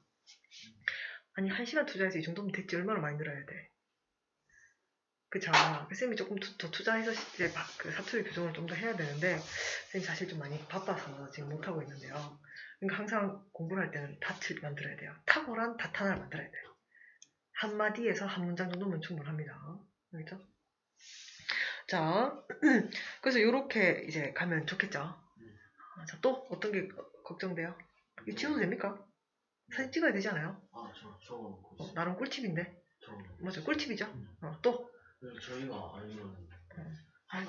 아니 1시간 투자해서 이 정도면 됐지 얼마나 많이 늘어야 돼. 그쵸. 쌤이 조금 더 투자해서 이제 사투리 교정을 좀 더 해야 되는데 쌤이 사실 좀 많이 바빠서 지금 못하고 있는데요. 그러니까 항상 공부를 할 때는 닷을 만들어야 돼요. 탁월한 닷 하나를 만들어야 돼요. 한마디에서 한 문장 정도면 충분합니다. 알겠죠? 자, 그래서 이렇게 이제 가면 좋겠죠. 자, 또 어떤 게 걱정돼요? 이거 지워도 됩니까? 사진 찍어야 되지 않아요? 저거 나름 꿀팁인데. 저거. 맞아, 꿀팁이죠. 또. 저희가 알기로는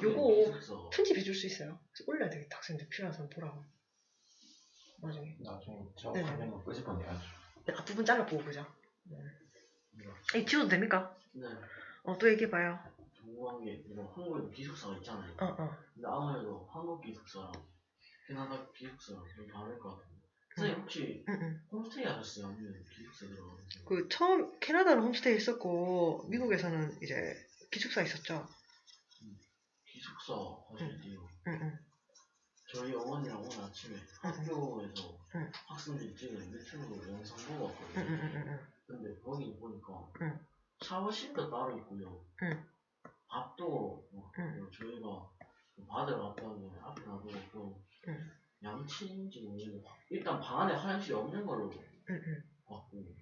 요거 편집해줄 수 있어요. 그래서 올려야 되겠다. 학생들 필요한 사람 보라고. 나중에 저 화면을 끄집어내야죠. 앞부분 잘라보고 보자. 이 지워도 됩니까? 네. 또 얘기해봐요. 궁금한 게 한국에도 기숙사가 있잖아요. 근데 아무래도 한국 기숙사랑 캐나다 기숙사랑 좀 다를 것 같은데. 선생님 혹시 홈스테이 하셨어요? 아니면 기숙사 들어가셨어요? 처음 캐나다는 홈스테이 했었고 미국에서는 이제 기숙사 있었죠. 기숙사 하실 때요. 저희 어머니랑 오늘 아침에 학교에서 학생들이 찍은 유튜브 영상 보고 왔거든요. 근데 거기 보니까 샤워실도 따로 있고요. 밥도 저희가 받으러 갔다는데 앞에 놔두고 양치인지 모르겠는데 일단 방 안에 화장실이 없는 걸로 봤고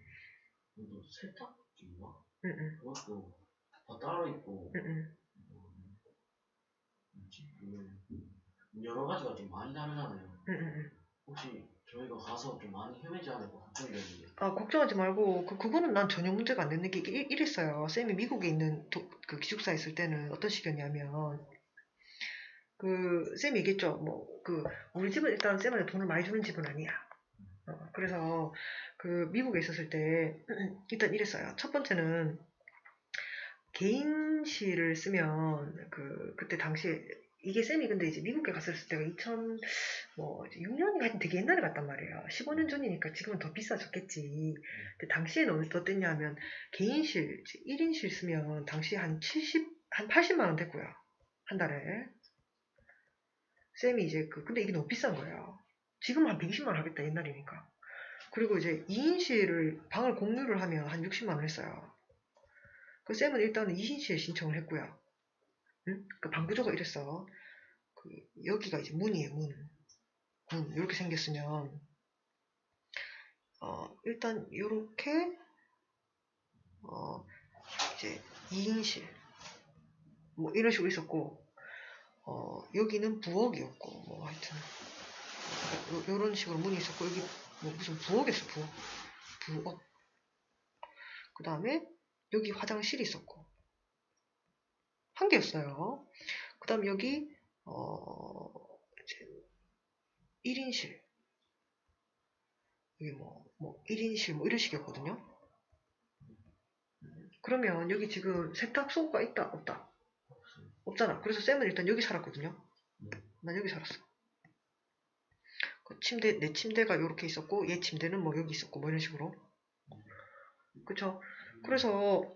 또 세탁기인가? 그것도 다 따로 있고 여러 가지가 좀 많이 다르잖아요. 혹시 저희가 가서 좀 많이 헤매지 않을까 걱정되는데. 걱정하지 말고 그거는 난 전혀 문제가 안 되는 게 이랬어요. 쌤이 미국에 있는 그 기숙사에 있을 때는 어떤 식이었냐면 쌤이 얘기했죠. 우리 집은 일단 쌤한테 돈을 많이 주는 집은 아니야. 그래서 미국에 있었을 때 일단 이랬어요. 첫 번째는 개인실을 쓰면 그때 당시에 이게 쌤이 근데 이제 미국에 갔었을 때가 2006년인가 하여튼 되게 옛날에 갔단 말이에요. 15년 전이니까 지금은 더 비싸졌겠지. 근데 당시에는 어땠냐 하면 개인실, 1인실 쓰면 당시에 한 80만 원 됐고요. 한 달에. 쌤이 이제 근데 이게 너무 비싼 거예요. 지금 한 120만 원 하겠다, 옛날이니까. 그리고 이제 2인실을, 방을 공유를 하면 한 60만 원 했어요. 그 쌤은 일단은 2인실 신청을 했고요. 응? 그 방 구조가 이랬어. 여기가 이제 문이에요, 문. 이렇게 생겼으면, 일단, 요렇게, 이제, 2인실. 뭐, 이런 식으로 있었고, 여기는 부엌이었고, 뭐, 하여튼, 요런 식으로 문이 있었고, 여기, 뭐, 무슨 부엌이었어, 부엌. 그 다음에, 여기 화장실이 있었고, 한 개였어요. 그 다음 여기, 이제, 1인실. 여기 뭐 1인실, 뭐, 이런 식이었거든요. 그러면 여기 지금 세탁소가 있다, 없다? 없잖아. 그래서 쌤은 일단 여기 살았거든요. 난 여기 살았어. 내 침대가 이렇게 있었고, 얘 침대는 뭐 여기 있었고, 뭐 이런 식으로. 그쵸? 그래서,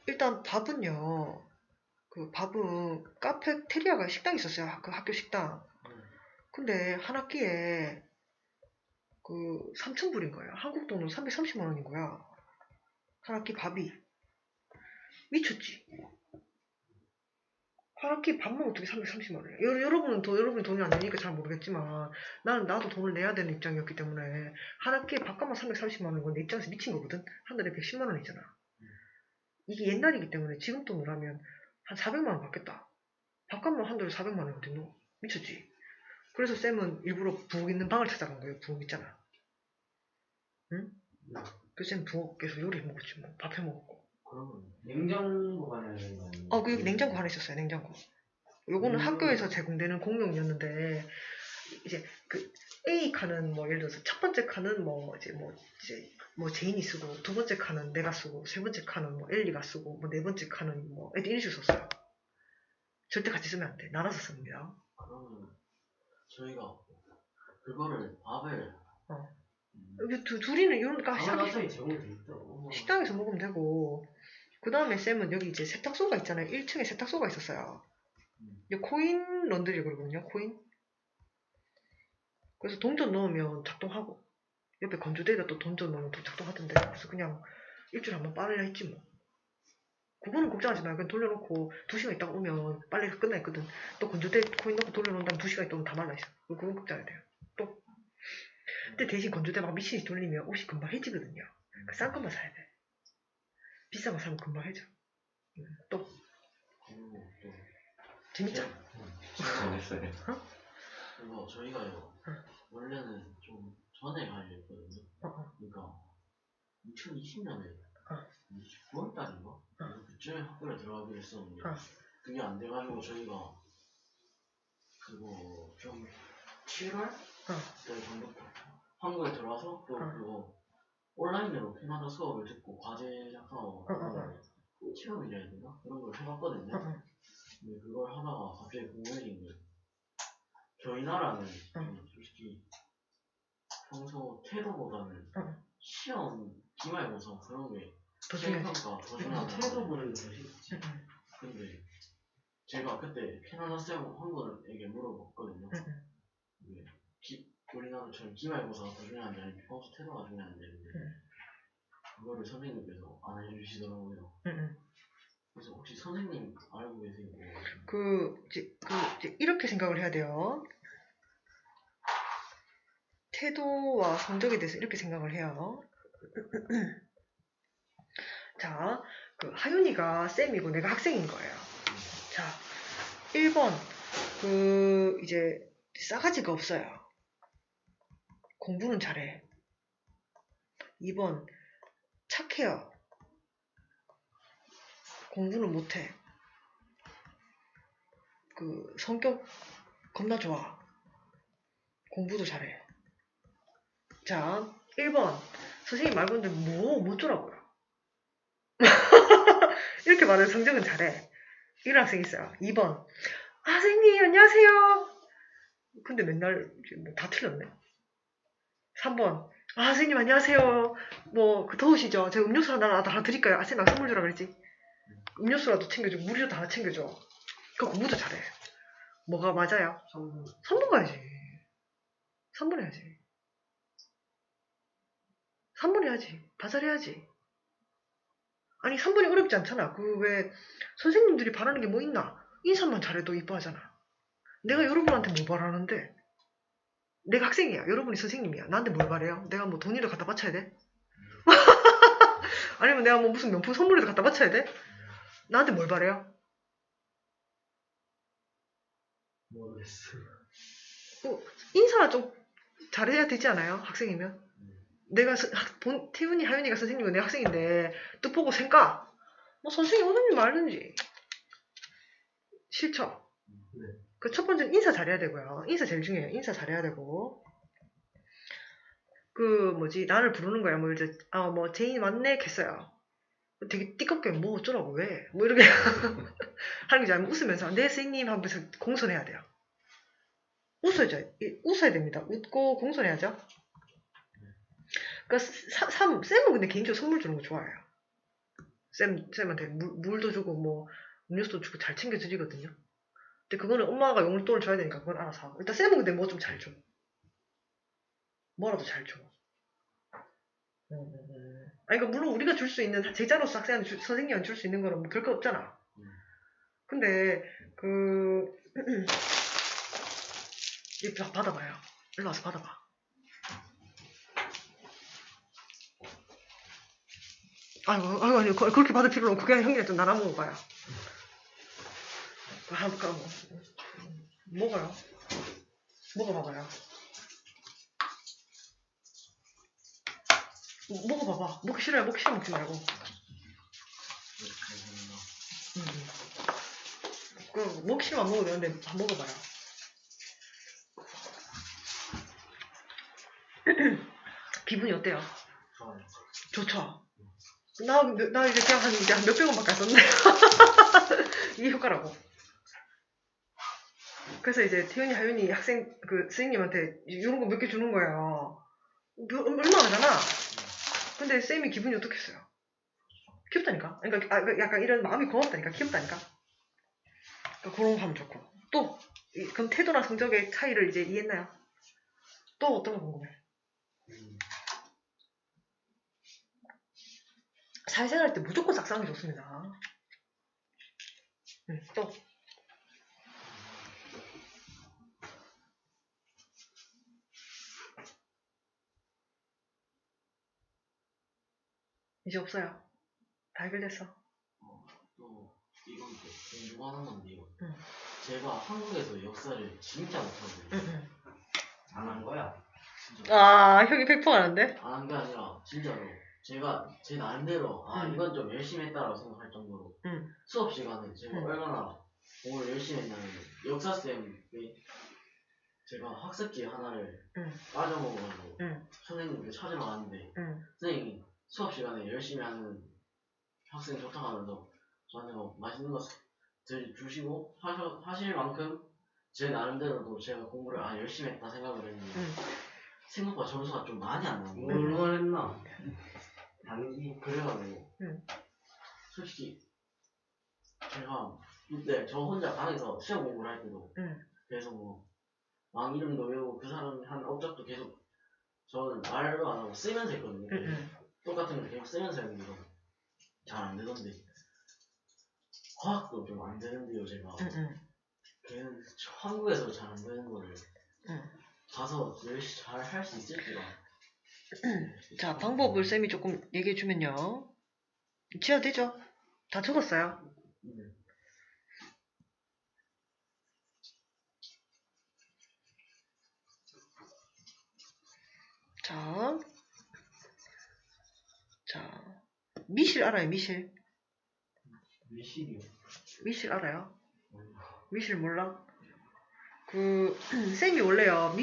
일단 밥은요, 밥은 카페테리아가 식당이 있었어요. 그 학교 식당. 근데 한 학기에 3,000불인 거예요. 한국 돈으로 330만 원인 거야. 한 학기 밥이. 미쳤지? 한 학기 밥만 어떻게 330만 원이야? 여러분이 돈이 안 되니까 잘 모르겠지만, 나도 돈을 내야 되는 입장이었기 때문에, 한 학기에 밥값만 330만 원인 건 내 입장에서 미친 거거든? 한 달에 110만 원이잖아. 이게 옛날이기 때문에 지금 돈으로 하면 한 400만 원 받겠다. 밥값만 한 달에 400만 원 어딨노? 미쳤지? 그래서 쌤은 일부러 부엌 있는 방을 찾아간 거예요. 부엌 있잖아. 응? 그래서 쌤 부엌에서 요리해 먹었지, 뭐. 밥 해 먹었고. 그러면 냉장고가 아니라 되는 거 여기 냉장고 하나 있었어요, 냉장고. 요거는 학교에서 제공되는 공용이었는데, 이제 A 칸은 뭐 예를 들어서 첫 번째 칸은 제인이 쓰고, 두 번째 칸은 내가 쓰고, 세 번째 칸은 뭐 엘리가 쓰고, 뭐 네 번째 칸은 뭐 애들 이런 식으로 썼어요. 절대 같이 쓰면 안 돼. 나눠서 씁니다. 그러면 저희가 그거를 밥을 여기 둘이는 이러니까 제공이 식당에서 먹으면 되고, 그 다음에 쌤은 여기 이제 세탁소가 있잖아요. 1층에 세탁소가 있었어요. 이게 코인 런드리 그러거든요. 코인. 그래서 동전 넣으면 작동하고, 옆에 건조대에다 또 동전 넣으면 또 작동하던데. 그래서 그냥 일주일에 한번 빨래를 했지 뭐. 그거는 걱정하지 말고 그냥 돌려놓고 2시간 있다가 오면 빨래가 끝나 있거든. 또 건조대에 코인 넣고 돌려놓은 다음 2시간 있다 오면 다 말라있어. 그건 걱정해야 돼요. 또. 근데 대신 건조대 막 미친듯이 돌리면 옷이 금방 해지거든요. 싼 것만 사야 돼. 비싼 거 사면 금방 해져. 또. 재밌죠? 재밌어요. 그거 저희가요, 원래는 좀 전에 가려했거든요. 그러니까 2020년에 9월달인가? 그쯤에 학교를 들어가기로 했었는데 그게 안 돼가지고 저희가 그거 좀 7월 때 정도부터 한국에 들어와서 또 그거 온라인으로 캐나다 수업을 듣고 과제 작성하고 체험이라 해야 되나? 그런 걸 해봤거든요. 근데 그걸 하다가 갑자기 공연인 게 저희 나라는 솔직히 평소 태도보다는 시험, 기말고사 그런 게 수행평가 더 중요하다. 태도보다는 더 쉽지. 근데 제가 그때 캐나다 쌤 한 분에게 물어봤거든요. 우리나라처럼 기말고사가 더 중요한지 아니면 평소 태도가 중요한지 그거를 선생님께서 안 해주시더라고요. 그래서 혹시 선생님 알고 계세요? 이제 이렇게 생각을 해야 돼요. 태도와 성적에 대해서 이렇게 생각을 해요. 자, 하윤이가 쌤이고 내가 학생인 거예요. 자, 1번, 이제 싸가지가 없어요. 공부는 잘해. 2번, 착해요. 공부는 못해. 성격 겁나 좋아. 공부도 잘해. 자, 1번. 선생님 말 건데 뭐 어쩌라고요? 이렇게 말하면 성적은 잘해. 이런 학생이 있어요. 2번. 아, 선생님, 안녕하세요. 근데 맨날 다 틀렸네. 3번. 아, 선생님, 안녕하세요. 더우시죠? 제가 음료수 하나 드릴까요? 아, 선생님, 나 선물 주라 그랬지. 음료수라도 챙겨줘. 물이라도 하나 챙겨줘. 그 공부도 잘해. 뭐가 맞아요? 3번 가야지. 3번 해야지. 3번 해야지. 다 잘해야지. 아니, 3번이 어렵지 않잖아. 선생님들이 바라는 게 뭐 있나? 인사만 잘해도 이뻐하잖아. 내가 여러분한테 뭐 바라는데? 내가 학생이야. 여러분이 선생님이야. 나한테 뭘 바래요? 내가 뭐 돈이라도 갖다 바쳐야 돼? 아니면 내가 뭐 무슨 명품 선물이라도 갖다 바쳐야 돼? 나한테 뭘 바래요? 모르겠어요. 인사 좀 잘해야 되지 않아요? 학생이면? 내가 태훈이, 하윤이가 선생님이고 내가 학생인데 뜻 보고 생까? 선생님 오든지 말든지. 싫죠? 네. 그 첫 번째는 인사 잘해야 되고요. 인사 제일 중요해요. 인사 잘해야 되고. 나를 부르는 거야. 제인이 왔네? 했어요. 되게 띠껍게 뭐 어쩌라고 왜? 이렇게 하는 게 아니면 웃으면서 네 선생님 하면서 공손해야 돼요. 웃어야 됩니다. 웃고 공손해야죠. 쌤은 근데 개인적으로 선물 주는 거 좋아해요. 쌤한테 물도 주고 음료수도 주고 잘 챙겨드리거든요. 근데 그거는 엄마가 용돈을 줘야 되니까 그건 알아서 하고. 일단 쌤은 근데 뭐 좀 잘 줘. 뭐라도 잘 줘. 그러니까 물론 우리가 줄 수 있는 제자로서 학생한테 선생님한테 줄 수 있는 거는 별거 없잖아. 근데 이거 받아봐요. 일로 와서 받아봐. 아니 그렇게 받을 필요는 없고 그냥 형님한테 좀 나눠 먹어봐요. 먹어요. 먹어봐봐요. 먹어봐봐. 먹기 싫어요. 먹기 싫어 먹지 말고. 먹기 싫으면 안 먹어도 되는데 다 먹어봐요. 기분이 어때요? 좋죠? 나 이제 그냥 한 몇백 원밖에 안 썼는데. 이게 효과라고. 그래서 이제 태윤이, 하윤이 선생님한테 이런 거 몇 개 주는 거예요. 얼마 안 하잖아. 근데 쌤이 기분이 어떻겠어요? 귀엽다니까? 그러니까 약간 이런 마음이 고맙다니까? 귀엽다니까? 그러니까 그런 거 하면 좋고. 또, 그럼 태도나 성적의 차이를 이제 이해했나요? 또 어떤 거 궁금해? 사회생활 할 때 무조건 싹싹한 게 좋습니다. 또. 이제 없어요. 다 해결됐어. 또 이건 또 궁금한 건데요. 제가 한국에서 역사를 진짜 못하거든요. 안 한 거야? 아, 형이 100% 아는데? 안 한 게 아니라 진짜로 제가 제 나름대로 이건 좀 열심히 했다라고 생각할 정도로 수업 시간에 제가 얼마나 공부를 열심히 했냐면 역사쌤이 제가 학습지 하나를 빠져먹어가지고 선생님께 찾으러 갔는데 선생님이 수업 시간에 열심히 하는 학생 좋다고 하면서 저한테 맛있는 거 주시고 하실 만큼 제 나름대로도 제가 공부를 열심히 했다 생각을 했는데 생각보다 점수가 좀 많이 안 나온 거예요. 뭘 했나? 단기. 그래가지고 솔직히 제가 그때 저 혼자 방에서 시험 공부를 할 때도 계속 왕 이름도 외우고 그 사람 한 업적도 계속 저는 말도 안 하고 쓰면서 했거든요. 똑같은 걸 계속 쓰면서 했는데 잘 안 되던데 과학도 좀 안 되는데요 제가. 걔는 한국에서 잘 안 되는 거를 가서 열심히 잘 할 수 있을지가. 자, 방법을 쌤이 조금 얘기해주면요. 지어도 되죠? 다 적었어요. 자, 미실 알아요, 미실? 미실이요? 미실 알아요? 미실 몰라? 쌤이 원래요,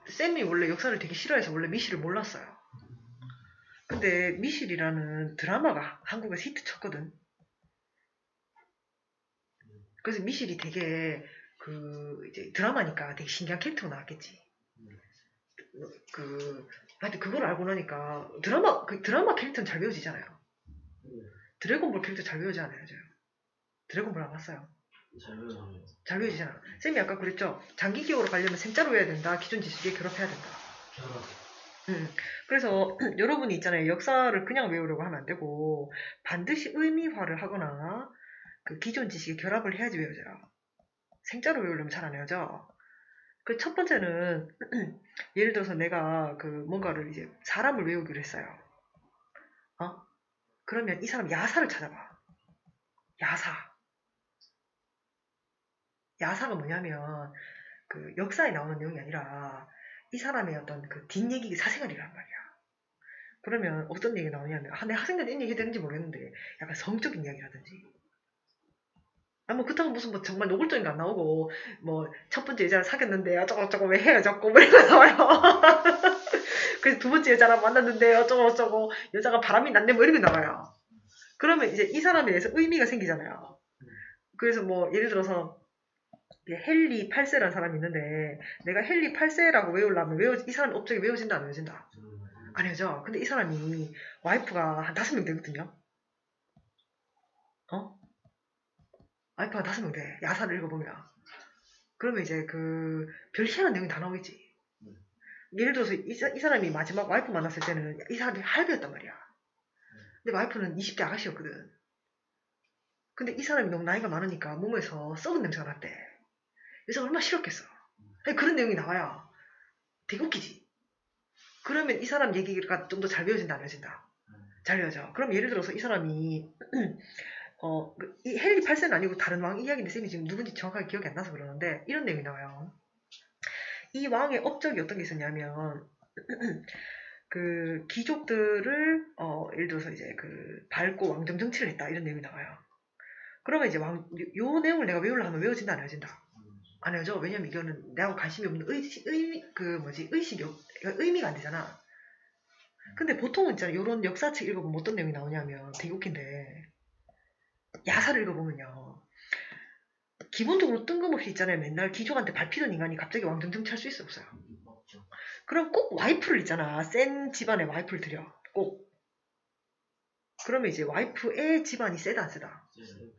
쌤이 원래 역사를 되게 싫어해서 원래 미실을 몰랐어요. 근데 미실이라는 드라마가 한국에서 히트 쳤거든. 그래서 미실이 되게 이제 드라마니까 되게 신기한 캐릭터가 나왔겠지. 하여튼 그걸 알고 나니까 드라마 캐릭터는 잘 외워지잖아요. 드래곤볼 캐릭터 잘 외워지지 않아요, 저? 드래곤볼 안 봤어요? 잘 외워지잖아. 쌤이 아까 그랬죠? 장기 기억으로 가려면 생자로 외워야 된다. 기존 지식에 결합해야 된다. 그래서 여러분이 있잖아요. 역사를 그냥 외우려고 하면 안 되고 반드시 의미화를 하거나 그 기존 지식에 결합을 해야지 외워져요. 생자로 외우려면 잘 안 외워져. 그 첫 번째는 예를 들어서 내가 뭔가를 이제 사람을 외우기로 했어요. 그러면 이 사람 야사를 찾아봐. 야사가 뭐냐면 역사에 나오는 내용이 아니라 이 사람의 어떤 뒷얘기 사생활이란 말이야. 그러면 어떤 얘기가 나오냐면 내 학생들이 이런 얘기 되는지 모르겠는데 약간 성적인 이야기라든지 뭐 그렇다고 무슨 뭐 정말 노골적인 거 안 나오고 뭐 첫 번째 여자를 사귀었는데 어쩌고 왜 헤어졌고 뭐 이런 거 나와요. 그래서 두 번째 여자랑 만났는데 어쩌고 여자가 바람이 났네 뭐 이런 게 나와요. 그러면 이제 이 사람에 대해서 의미가 생기잖아요. 그래서 뭐 예를 들어서 헨리 8세라는 사람이 있는데 내가 헨리 8세라고 외우려면 이 사람이 업적이 외워진다 안 외워진다? 안 외워져. 근데 이 사람이 와이프가 한 5명 되거든요. 와이프가 5명 돼. 야사를 읽어보면. 그러면 이제 별 희한한 내용이 다 나오겠지. 예를 들어서 이 사람이 마지막 와이프 만났을 때는 이 사람이 할배였단 말이야. 근데 와이프는 20대 아가씨였거든. 근데 이 사람이 너무 나이가 많으니까 몸에서 썩은 냄새가 났대. 여자가 얼마나 싫었겠어. 그런 내용이 나와요. 되게 웃기지. 그러면 이 사람 얘기가 좀 더 잘 배워진다 안 배워진다? 잘 배워져. 그럼 예를 들어서 이 사람이 이 헨리 8세는 아니고 다른 왕 이야기인데 쌤이 지금 누군지 정확하게 기억이 안 나서 그러는데 이런 내용이 나와요. 이 왕의 업적이 어떤 게 있었냐면 귀족들을 예를 들어서 이제 밟고 왕정 정치를 했다 이런 내용이 나와요. 그러면 이제 요 내용을 내가 외우려 하면 외워진다 안 외워진다? 안 외워져. 왜냐면 이거는 내하고 관심이 없는 의미가 안 되잖아. 근데 보통은 있잖아 요런 역사책 읽어보면 어떤 내용이 나오냐면 되게 웃긴데 야사를 읽어보면요. 기본적으로 뜬금없이 있잖아요. 맨날 귀족한테 밟히던 인간이 갑자기 왕정 정치할 수 있어 없어요? 그럼 꼭 와이프를 있잖아. 센 집안의 와이프를 들여. 꼭. 그러면 이제 와이프의 집안이 세다 안 세다?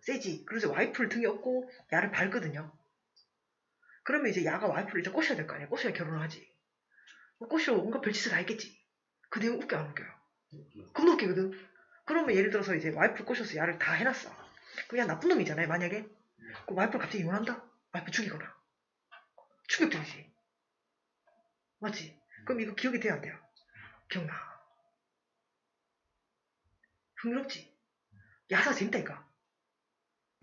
세지. 그래서 와이프를 등에 업고 야를 밟거든요. 그러면 이제 야가 와이프를 일단 꼬셔야 될 거 아니야. 꼬셔야 결혼을 하지. 꼬시러 뭔가 별짓을 다 했겠지. 그 내용 웃겨 안 웃겨요? 겁나 웃기거든. 그러면 예를 들어서 이제 와이프를 꼬셔서 야를 다 해놨어. 그냥 나쁜 놈이잖아요. 만약에. 그 와이프를 갑자기 이혼한다? 와이프 죽이거나. 충격적이지. 맞지? 그럼 이거 기억이 돼야 안 돼요? 기억나. 흥미롭지? 야사 재밌다니까.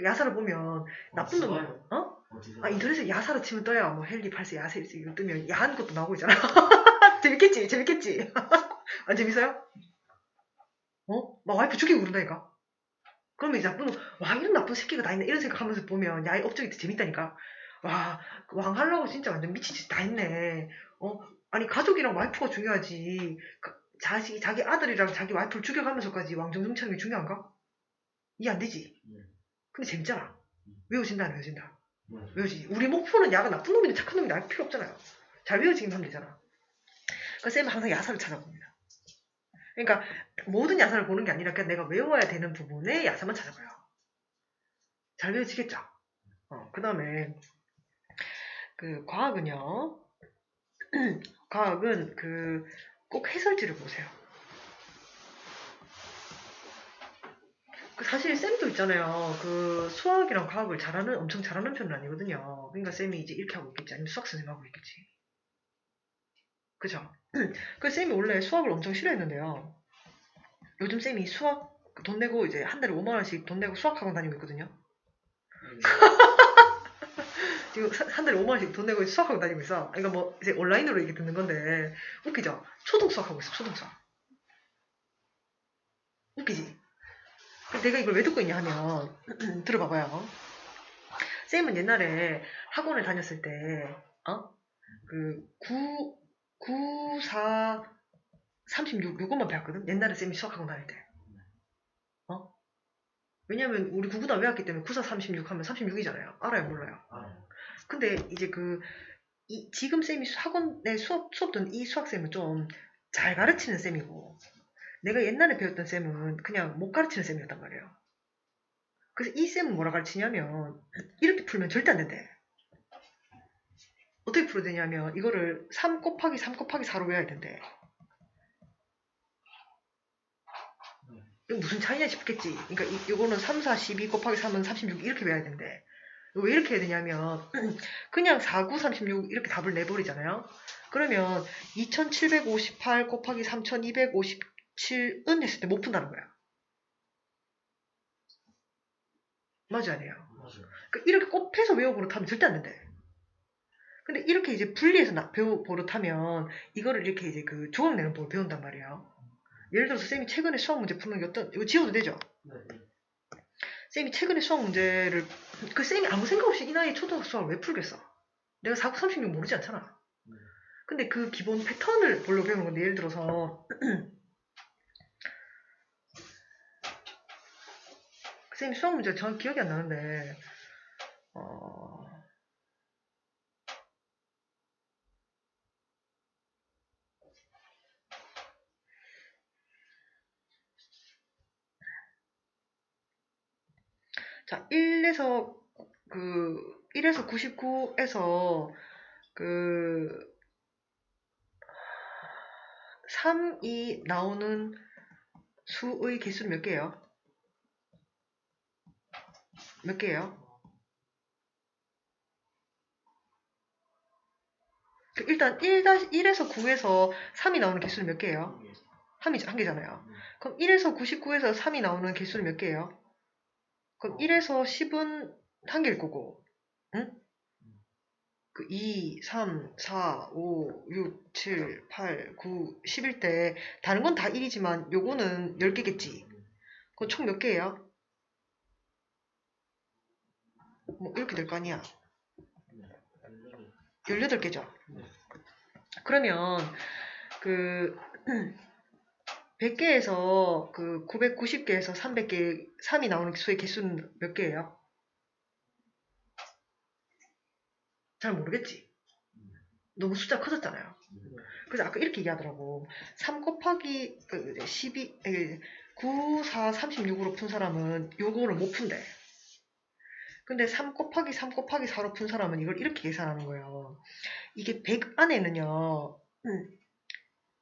야사를 보면 나쁜 놈, 인터넷에 야사를 치면 떠요. 뭐 헨리 8세 야사 이거 뜨면 야한 것도 나오고 있잖아. 재밌겠지? 안 재밌어요? 막 와이프 죽이고 그런다니까. 그러면 이제 나쁜 놈, 와 이런 나쁜 새끼가 다 있네 이런 생각하면서 보면 야의 업적이 재밌다니까. 와 왕 하려고 진짜 완전 미친 짓 다 했네. 아니 가족이랑 와이프가 중요하지. 자기 아들이랑 자기 와이프를 죽여가면서까지 왕정 정치하는 게 중요한가? 이해 안 되지? 근데 재밌잖아. 외워진다 안 외워진다? 외워지지. 우리 목표는 야가 나쁜 놈이든 착한 놈이든 알 필요 없잖아요. 잘 외워지기만 하면 되잖아. 그러니까 쌤은 항상 야사를 찾아봅니다. 그러니까 모든 야사를 보는 게 아니라 그냥 내가 외워야 되는 부분에 야사만 찾아봐요. 잘 외워지겠죠? 그 다음에 과학은요. 과학은 꼭 해설지를 보세요. 사실 쌤도 있잖아요. 수학이랑 과학을 엄청 잘하는 편은 아니거든요. 그러니까 쌤이 이제 이렇게 하고 있겠지. 아니면 수학 선생님 하고 있겠지. 그죠? 그 쌤이 원래 수학을 엄청 싫어했는데요. 요즘 쌤이 수학 돈 내고 이제 한 달에 5만원씩 돈 내고 수학학원 다니고 있거든요. 지금 한 달에 5만원씩 돈 내고 수학학원 다니고 있어. 그러니까 뭐 이제 온라인으로 이렇게 듣는 건데 웃기죠? 초등 수학하고 있어. 초등 수학. 웃기지? 내가 이걸 왜 듣고 있냐 하면 들어봐봐요. 쌤은 옛날에 학원을 다녔을 때 9, 4, 36 요것만 배웠거든. 옛날에 쌤이 수학학원 다닐 때. 왜냐면 우리 구구다 외웠기 때문에 94, 36 하면 36이잖아요. 알아요, 몰라요? 근데 이제 지금 쌤이 학원에 수업 듣는 이 수학쌤은 좀 잘 가르치는 쌤이고, 내가 옛날에 배웠던 쌤은 그냥 못 가르치는 쌤이었단 말이에요. 그래서 이 쌤은 뭐라 가르치냐면, 이렇게 풀면 절대 안 된대. 어떻게 풀어야 되냐면, 이거를 3 곱하기 3 곱하기 4로 외워야 된대. 이거 무슨 차이냐 싶겠지. 그러니까 이거는 3, 4, 12 곱하기 3은 36 이렇게 외워야 된대. 왜 이렇게 해야 되냐면 그냥 4, 9, 36 이렇게 답을 내버리잖아요. 그러면 2758 곱하기 3257은 했을 때 못 푼다는 거야. 맞아 아니에요? 맞아요. 그러니까 이렇게 곱해서 외워 버릇하면 절대 안 된대. 근데 이렇게 이제 분리해서 배워 버릇하면 이거를 이렇게 이제 그 조각 내는 법을 배운단 말이에요. 예를 들어서 쌤이 최근에 수학 문제 푸는 게 이거 지워도 되죠? 네. 쌤이 최근에 수학 문제를 쌤이 아무 생각 없이 이 나이에 초등학교 수학을 왜 풀겠어? 내가 4, 9, 36 모르지 않잖아. 근데 그 기본 패턴을 보려고 배우는 건데, 예를 들어서 쌤이 수학 문제가 정확히 기억이 안 나는데 자 1에서 99에서 3이 나오는 수의 개수는 몇 개예요? 몇 개예요? 일단 1에서 9에서 3이 나오는 개수는 몇 개예요? 한 개잖아요. 그럼 1에서 99에서 3이 나오는 개수는 몇 개예요? 그럼 1에서 10은 한 개일 거고, 응? 2, 3, 4, 5, 6, 7, 8, 9, 10일 때 다른 건 다 1이지만 요거는 10개겠지. 그럼 총 몇 개예요? 뭐 이렇게 될 거 아니야. 18개죠. 그러면 100개에서 990개에서 300개 3이 나오는 수의 개수는 몇 개예요? 잘 모르겠지. 너무 숫자 커졌잖아요. 그래서 아까 이렇게 얘기하더라고. 3 곱하기 9, 4, 36으로 푼 사람은 요거를 못 푼대. 근데 3 곱하기 3 곱하기 4로 푼 사람은 이걸 이렇게 계산하는 거예요. 이게 100 안에는요.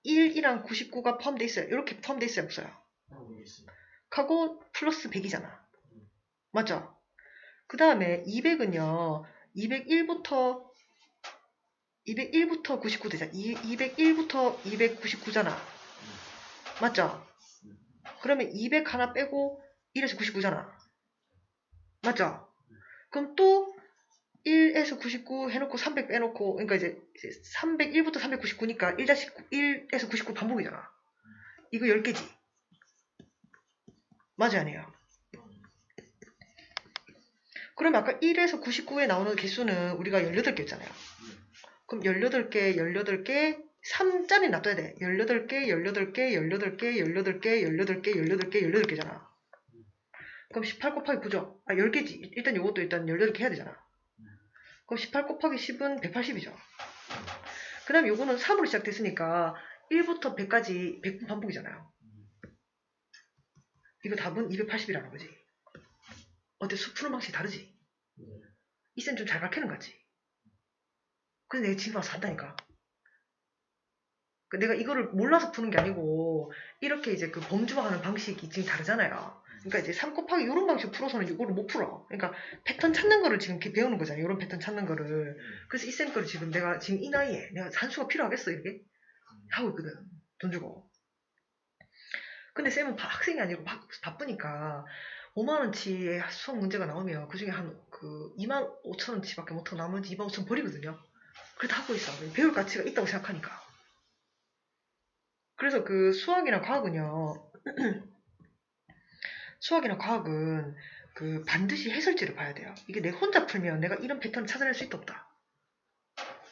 1이랑 99가 포함되어 있어요. 이렇게 포함되어 있어요? 없어요? 하고 플러스 100이잖아. 맞죠? 그 다음에 200은요. 201부터 99 되잖아. 201부터 299잖아. 맞죠? 그러면 200 하나 빼고 1에서 99잖아. 맞죠? 그럼 또 1에서 99 해놓고 300 빼놓고, 그러니까 이제 301부터 399니까 1에서 99 반복이잖아. 이거 10개지. 맞아요, 아니에요? 그럼 아까 1에서 99에 나오는 개수는 우리가 18개였잖아요. 그럼 18개, 3짜리 놔둬야 돼. 18개, 18개, 18개, 18개, 18개, 18개, 18개잖아. 그럼 18 곱하기 9죠? 10개지. 일단 이것도 일단 18개 해야 되잖아. 그럼 18 곱하기 10은 180이죠. 그 다음에 요거는 3으로 시작됐으니까 1부터 100까지 100분 반복이잖아요. 이거 답은 280이라는 거지. 어때? 수 푸는 방식이 다르지? 이 쌤 좀 잘 가르치는 것 같지? 그래서 내가 지금 와서 한다니까. 내가 이거를 몰라서 푸는 게 아니고 이렇게 이제 범주화하는 방식이 지금 다르잖아요. 그러니까 이제 3 곱하기 이런 방식 풀어서는 이거를 못 풀어. 그러니까 패턴 찾는 거를 지금 이렇게 배우는 거잖아요. 이런 패턴 찾는 거를. 그래서 이 쌤 거를 지금 내가 지금 이 나이에 내가 산수가 필요하겠어 이렇게 하고 있거든. 돈 주고. 근데 쌤은 학생이 아니고 바쁘니까 5만원치의 수학 문제가 나오면 그 중에 한 25,000원치밖에 못하고 나머지 25,000원 버리거든요. 그래도 하고 있어. 배울 가치가 있다고 생각하니까. 그래서 수학이나 과학은요. 수학이나 과학은 반드시 해설지를 봐야 돼요. 이게 내가 혼자 풀면 내가 이런 패턴을 찾아낼 수 있다 없다.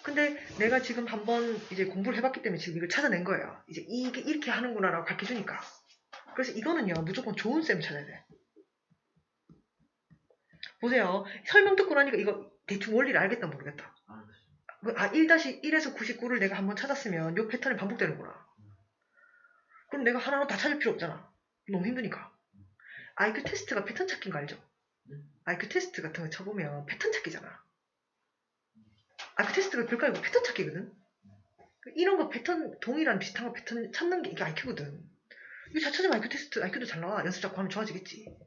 근데 내가 지금 한번 이제 공부를 해봤기 때문에 지금 이걸 찾아낸 거예요. 이제 이게 이렇게 하는구나라고 가르쳐주니까. 그래서 이거는요 무조건 좋은 쌤을 찾아야 돼. 보세요. 설명 듣고 나니까 이거 대충 원리를 알겠다 모르겠다. 아, 1-1에서 99를 내가 한번 찾았으면 이 패턴이 반복되는구나. 그럼 내가 하나하나 다 찾을 필요 없잖아. 너무 힘드니까. IQ 테스트가 패턴 찾기인 거 알죠? IQ 테스트 같은 거 쳐보면 패턴 찾기잖아. IQ 테스트가 별거 아니고 패턴 찾기거든. 이런 거 패턴, 동일한 비슷한 거 패턴 찾는 게 이게 IQ거든. 이거 잘 찾으면 IQ 테스트, IQ도 잘 나와. 연습 자꾸 하면 좋아지겠지.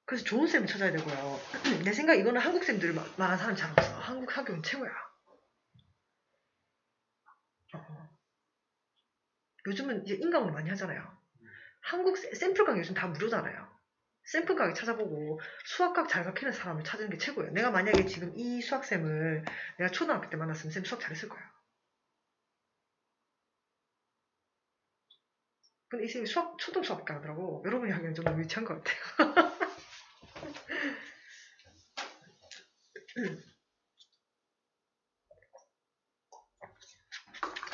그래서 좋은 쌤을 찾아야 되고요. 내 생각 이거는 한국 쌤들 말하는 사람 잘 없어. 한국 학교는 최고야. 요즘은 이제 인강으로 많이 하잖아요. 한국 샘플 강의 요즘 다 무료잖아요. 샘플 강의 찾아보고 수학학 잘 가르치는 사람을 찾는 게 최고예요. 내가 만약에 지금 이 수학쌤을 내가 초등학교 때 만났으면 쌤 수학 잘했을 거야. 근데 이 쌤이 초등 수학밖에 안 하더라고. 여러분이 하기에는 좀 너무 유치한 것 같아요.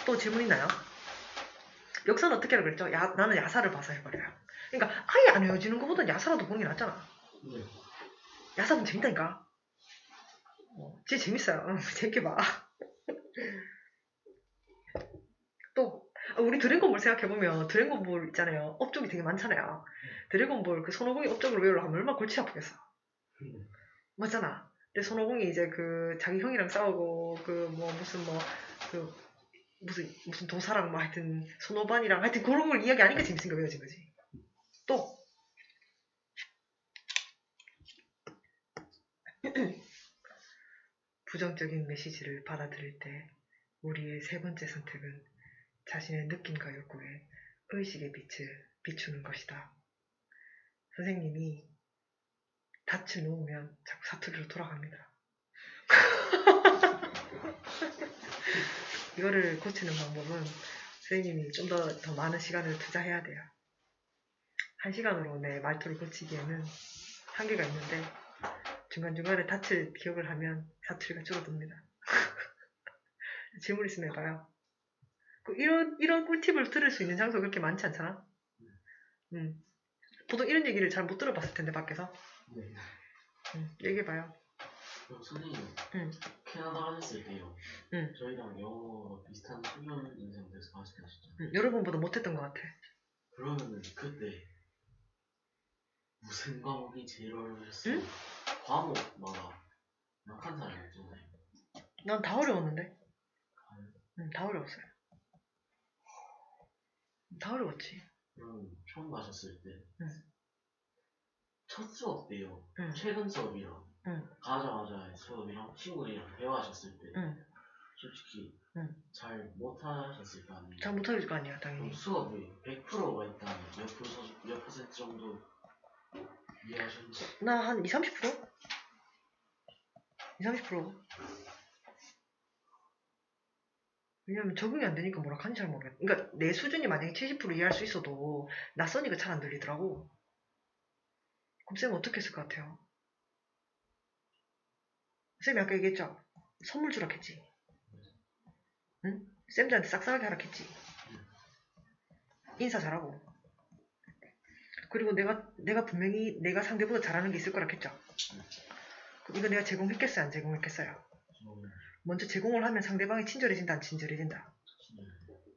또 질문 있나요? 역사는 어떻게 하라고 그랬죠? 나는 야사를 봐서 해버려요. 그러니까 아예 안 외워지는 것보다 야사라도 보는 게 낫잖아. 야사 보면 재밌다니까. 진짜 재밌어요. 재밌게 봐. 또 우리 드래곤볼 생각해보면 드래곤볼 있잖아요. 업적이 되게 많잖아요. 드래곤볼 그 손오공이 업적을 외우려고 하면 얼마나 골치 아프겠어. 맞잖아. 근데 손오공이 이제 그 자기 형이랑 싸우고 그 뭐 무슨 도사랑 뭐 하여튼 손오반이랑 하여튼 그런 걸 이야기하니까 재밌으니까 외워진 거지. 또 부정적인 메시지를 받아들일 때 우리의 세 번째 선택은 자신의 느낌과 욕구에 의식의 빛을 비추는 것이다. 선생님이 닻을 놓으면 자꾸 사투리로 돌아갑니다. 이거를 고치는 방법은 선생님이 좀 더 많은 시간을 투자해야 돼요. 1시간으로 내 말투를 고치기에는 한계가 있는데 중간중간에 닻을 기억을 하면 사투리가 줄어듭니다. 질문 있으면 해봐요. 이런 꿀팁을 들을 수 있는 장소가 그렇게 많지 않잖아? 보통 이런 얘기를 잘 못 들어봤을 텐데 밖에서. 얘기해봐요. 선생님, 캐나다 가셨을 때요. 저희랑 영어 비슷한 수련 인생에서 가실 때 하셨잖아요. 여러분보다 못했던 것 같아. 그러면은 그때 무슨 과목이 제일 어려웠어요? 과목마다 약한 사람이 있잖아요. 난 다 어려웠는데. 다 어려웠어요. 다 어려웠지. 그럼 처음 가셨을 때 첫 수업 때요. 최근 수업이랑 가자마자 수업이랑 친구들이랑 대화하셨을 때 솔직히 잘 못하셨을 거 아니에요? 잘 못하실 거 아니야, 당연히. 그럼 수업이 100%가 있다면 몇 퍼센트 정도 이해하셨는지? 나 한 20-30%? 20-30%. 왜냐면 적응이 안 되니까 뭐라 하는지 잘 모르겠어. 그러니까 내 수준이 만약에 70% 이해할 수 있어도 낯서니까 잘 안 들리더라고. 그럼 쌤은 어떻게 했을 것 같아요? 쌤이 아까 얘기했죠? 선물 주라 했지. 응? 쌤들한테 싹싹하게 하라 했지. 인사 잘하고. 그리고 내가 분명히 내가 상대보다 잘하는 게 있을 거라 했죠. 그럼 이거 내가 제공했겠어요? 안 제공했겠어요? 먼저 제공을 하면 상대방이 친절해진다, 안 친절해진다?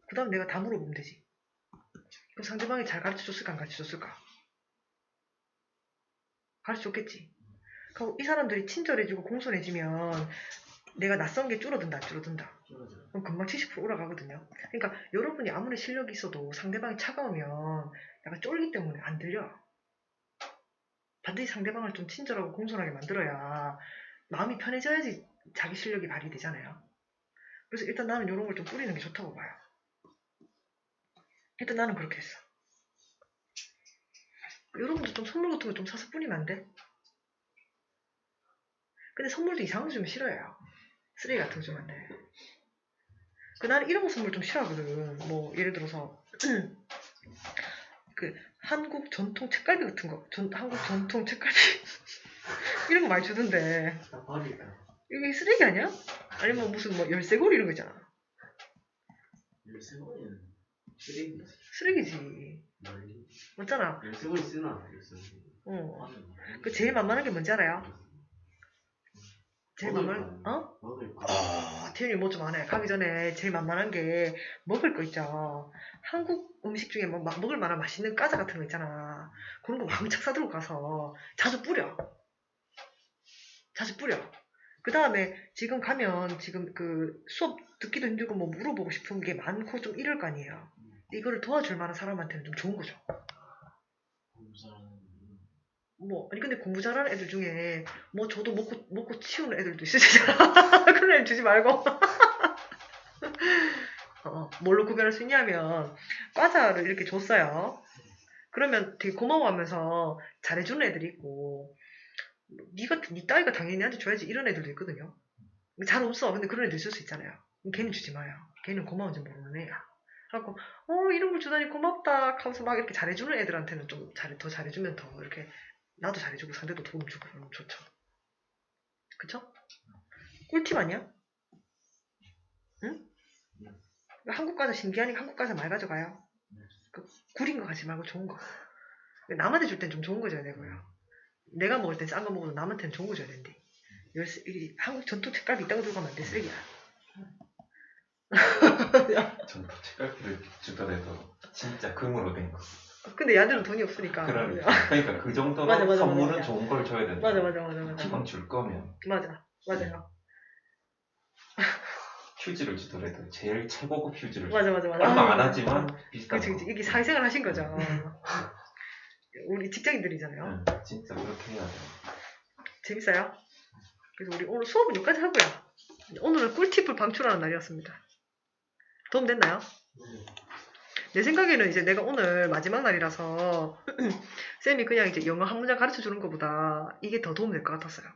그 다음 내가 다 물어보면 되지. 그럼 상대방이 잘 가르쳐줬을까, 안 가르쳐줬을까? 가르쳐줬겠지. 그럼 이 사람들이 친절해지고 공손해지면 내가 낯선 게 줄어든다, 안 줄어든다? 그럼 금방 70% 올라가거든요. 그러니까 여러분이 아무리 실력이 있어도 상대방이 차가우면 약간 쫄기 때문에 안 들려. 반드시 상대방을 좀 친절하고 공손하게 만들어야 마음이 편해져야지 자기 실력이 발휘되잖아요. 그래서 일단 나는 이런 걸 좀 뿌리는 게 좋다고 봐요. 일단 나는 그렇게 했어. 여러분도 좀 선물 같은 거 좀 사서 뿌리면 안 돼? 근데 선물도 이상한 거 좀 싫어해요. 쓰레기 같은 거 주면 안 돼. 나는 이런 거 선물 좀 싫어하거든. 뭐 예를 들어서 그 한국 전통 책갈피 같은 거, 한국 전통 책갈피 이런 거 많이 주던데 이게 쓰레기 아니야? 아니면 무슨 뭐 열쇠고리 이런 거 있잖아. 열쇠고리는 쓰레기. 쓰레기지. 멀리. 맞잖아. 쓰고 있으나 쓰고. 그 제일 만만한 게 뭔지 알아요? 제일 만만한 먹을 거. 태윤이 뭐 좀 안 해. 가기 전에 제일 만만한 게 먹을 거 있죠. 한국 음식 중에 뭐 먹을 만한 맛있는 과자 같은 거 있잖아. 그런 거 왕창 싸들고 가서 자주 뿌려. 그 다음에 지금 가면 지금 그 수업 듣기도 힘들고 뭐 물어보고 싶은 게 많고 좀 이럴 거 아니에요. 이거를 도와줄 만한 사람한테는 좀 좋은 거죠. 아니 근데 공부 잘하는 애들 중에 뭐 저도 먹고 치우는 애들도 있으시잖아. 그런 애들 주지 말고. 뭘로 구별할 수 있냐면 과자를 이렇게 줬어요. 그러면 되게 고마워하면서 잘해주는 애들이 있고 네 따위가 당연히 나한테 줘야지 이런 애들도 있거든요. 잘 없어. 근데 그런 애들 있을 수 있잖아요. 걔는 주지 마요. 걔는 고마운지 모르는 애야. 하고 이런 걸 주다니 고맙다 하면서 막 이렇게 잘해주는 애들한테는 좀 더 잘해주면 더 이렇게 나도 잘해주고 상대도 도움 주고 그러면 좋죠. 그쵸? 꿀팁 아니야? 응? 한국 과자 신기하니까 한국 과자 많이 가져가요. 구린 거 가지 말고 좋은 거. 남한테 줄 땐 좀 좋은 거 줘야 되고요. 내가 먹을 땐 싼 거 먹어도 남한테는 좋은 거 줘야 된대. 한국 전통 책갈비 있다고 들고 가면 안 돼. 쓰레기야. 전부 책갈피를 주더라도 진짜 금으로 된 거. 근데 야들은 돈이 없으니까. 그러니까 그 정도로 맞아, 선물은 좋은 걸 줘야 된다. 맞아. 기왕 줄 거면. 맞아요. 휴지를 주더라도 제일 최고급 휴지를 맞아. 얼마 안 하지만 비슷한 그치. 이게 사회생활 하신 거죠. 우리 직장인들이잖아요. 진짜 그렇게 해야 돼. 재밌어요? 그래서 우리 오늘 수업은 여기까지 하고요. 오늘은 꿀팁을 방출하는 날이었습니다. 도움 됐나요? 내 생각에는 이제 내가 오늘 마지막 날이라서 쌤이 그냥 이제 영어 한 문장 가르쳐 주는 것보다 이게 더 도움 될 것 같았어요.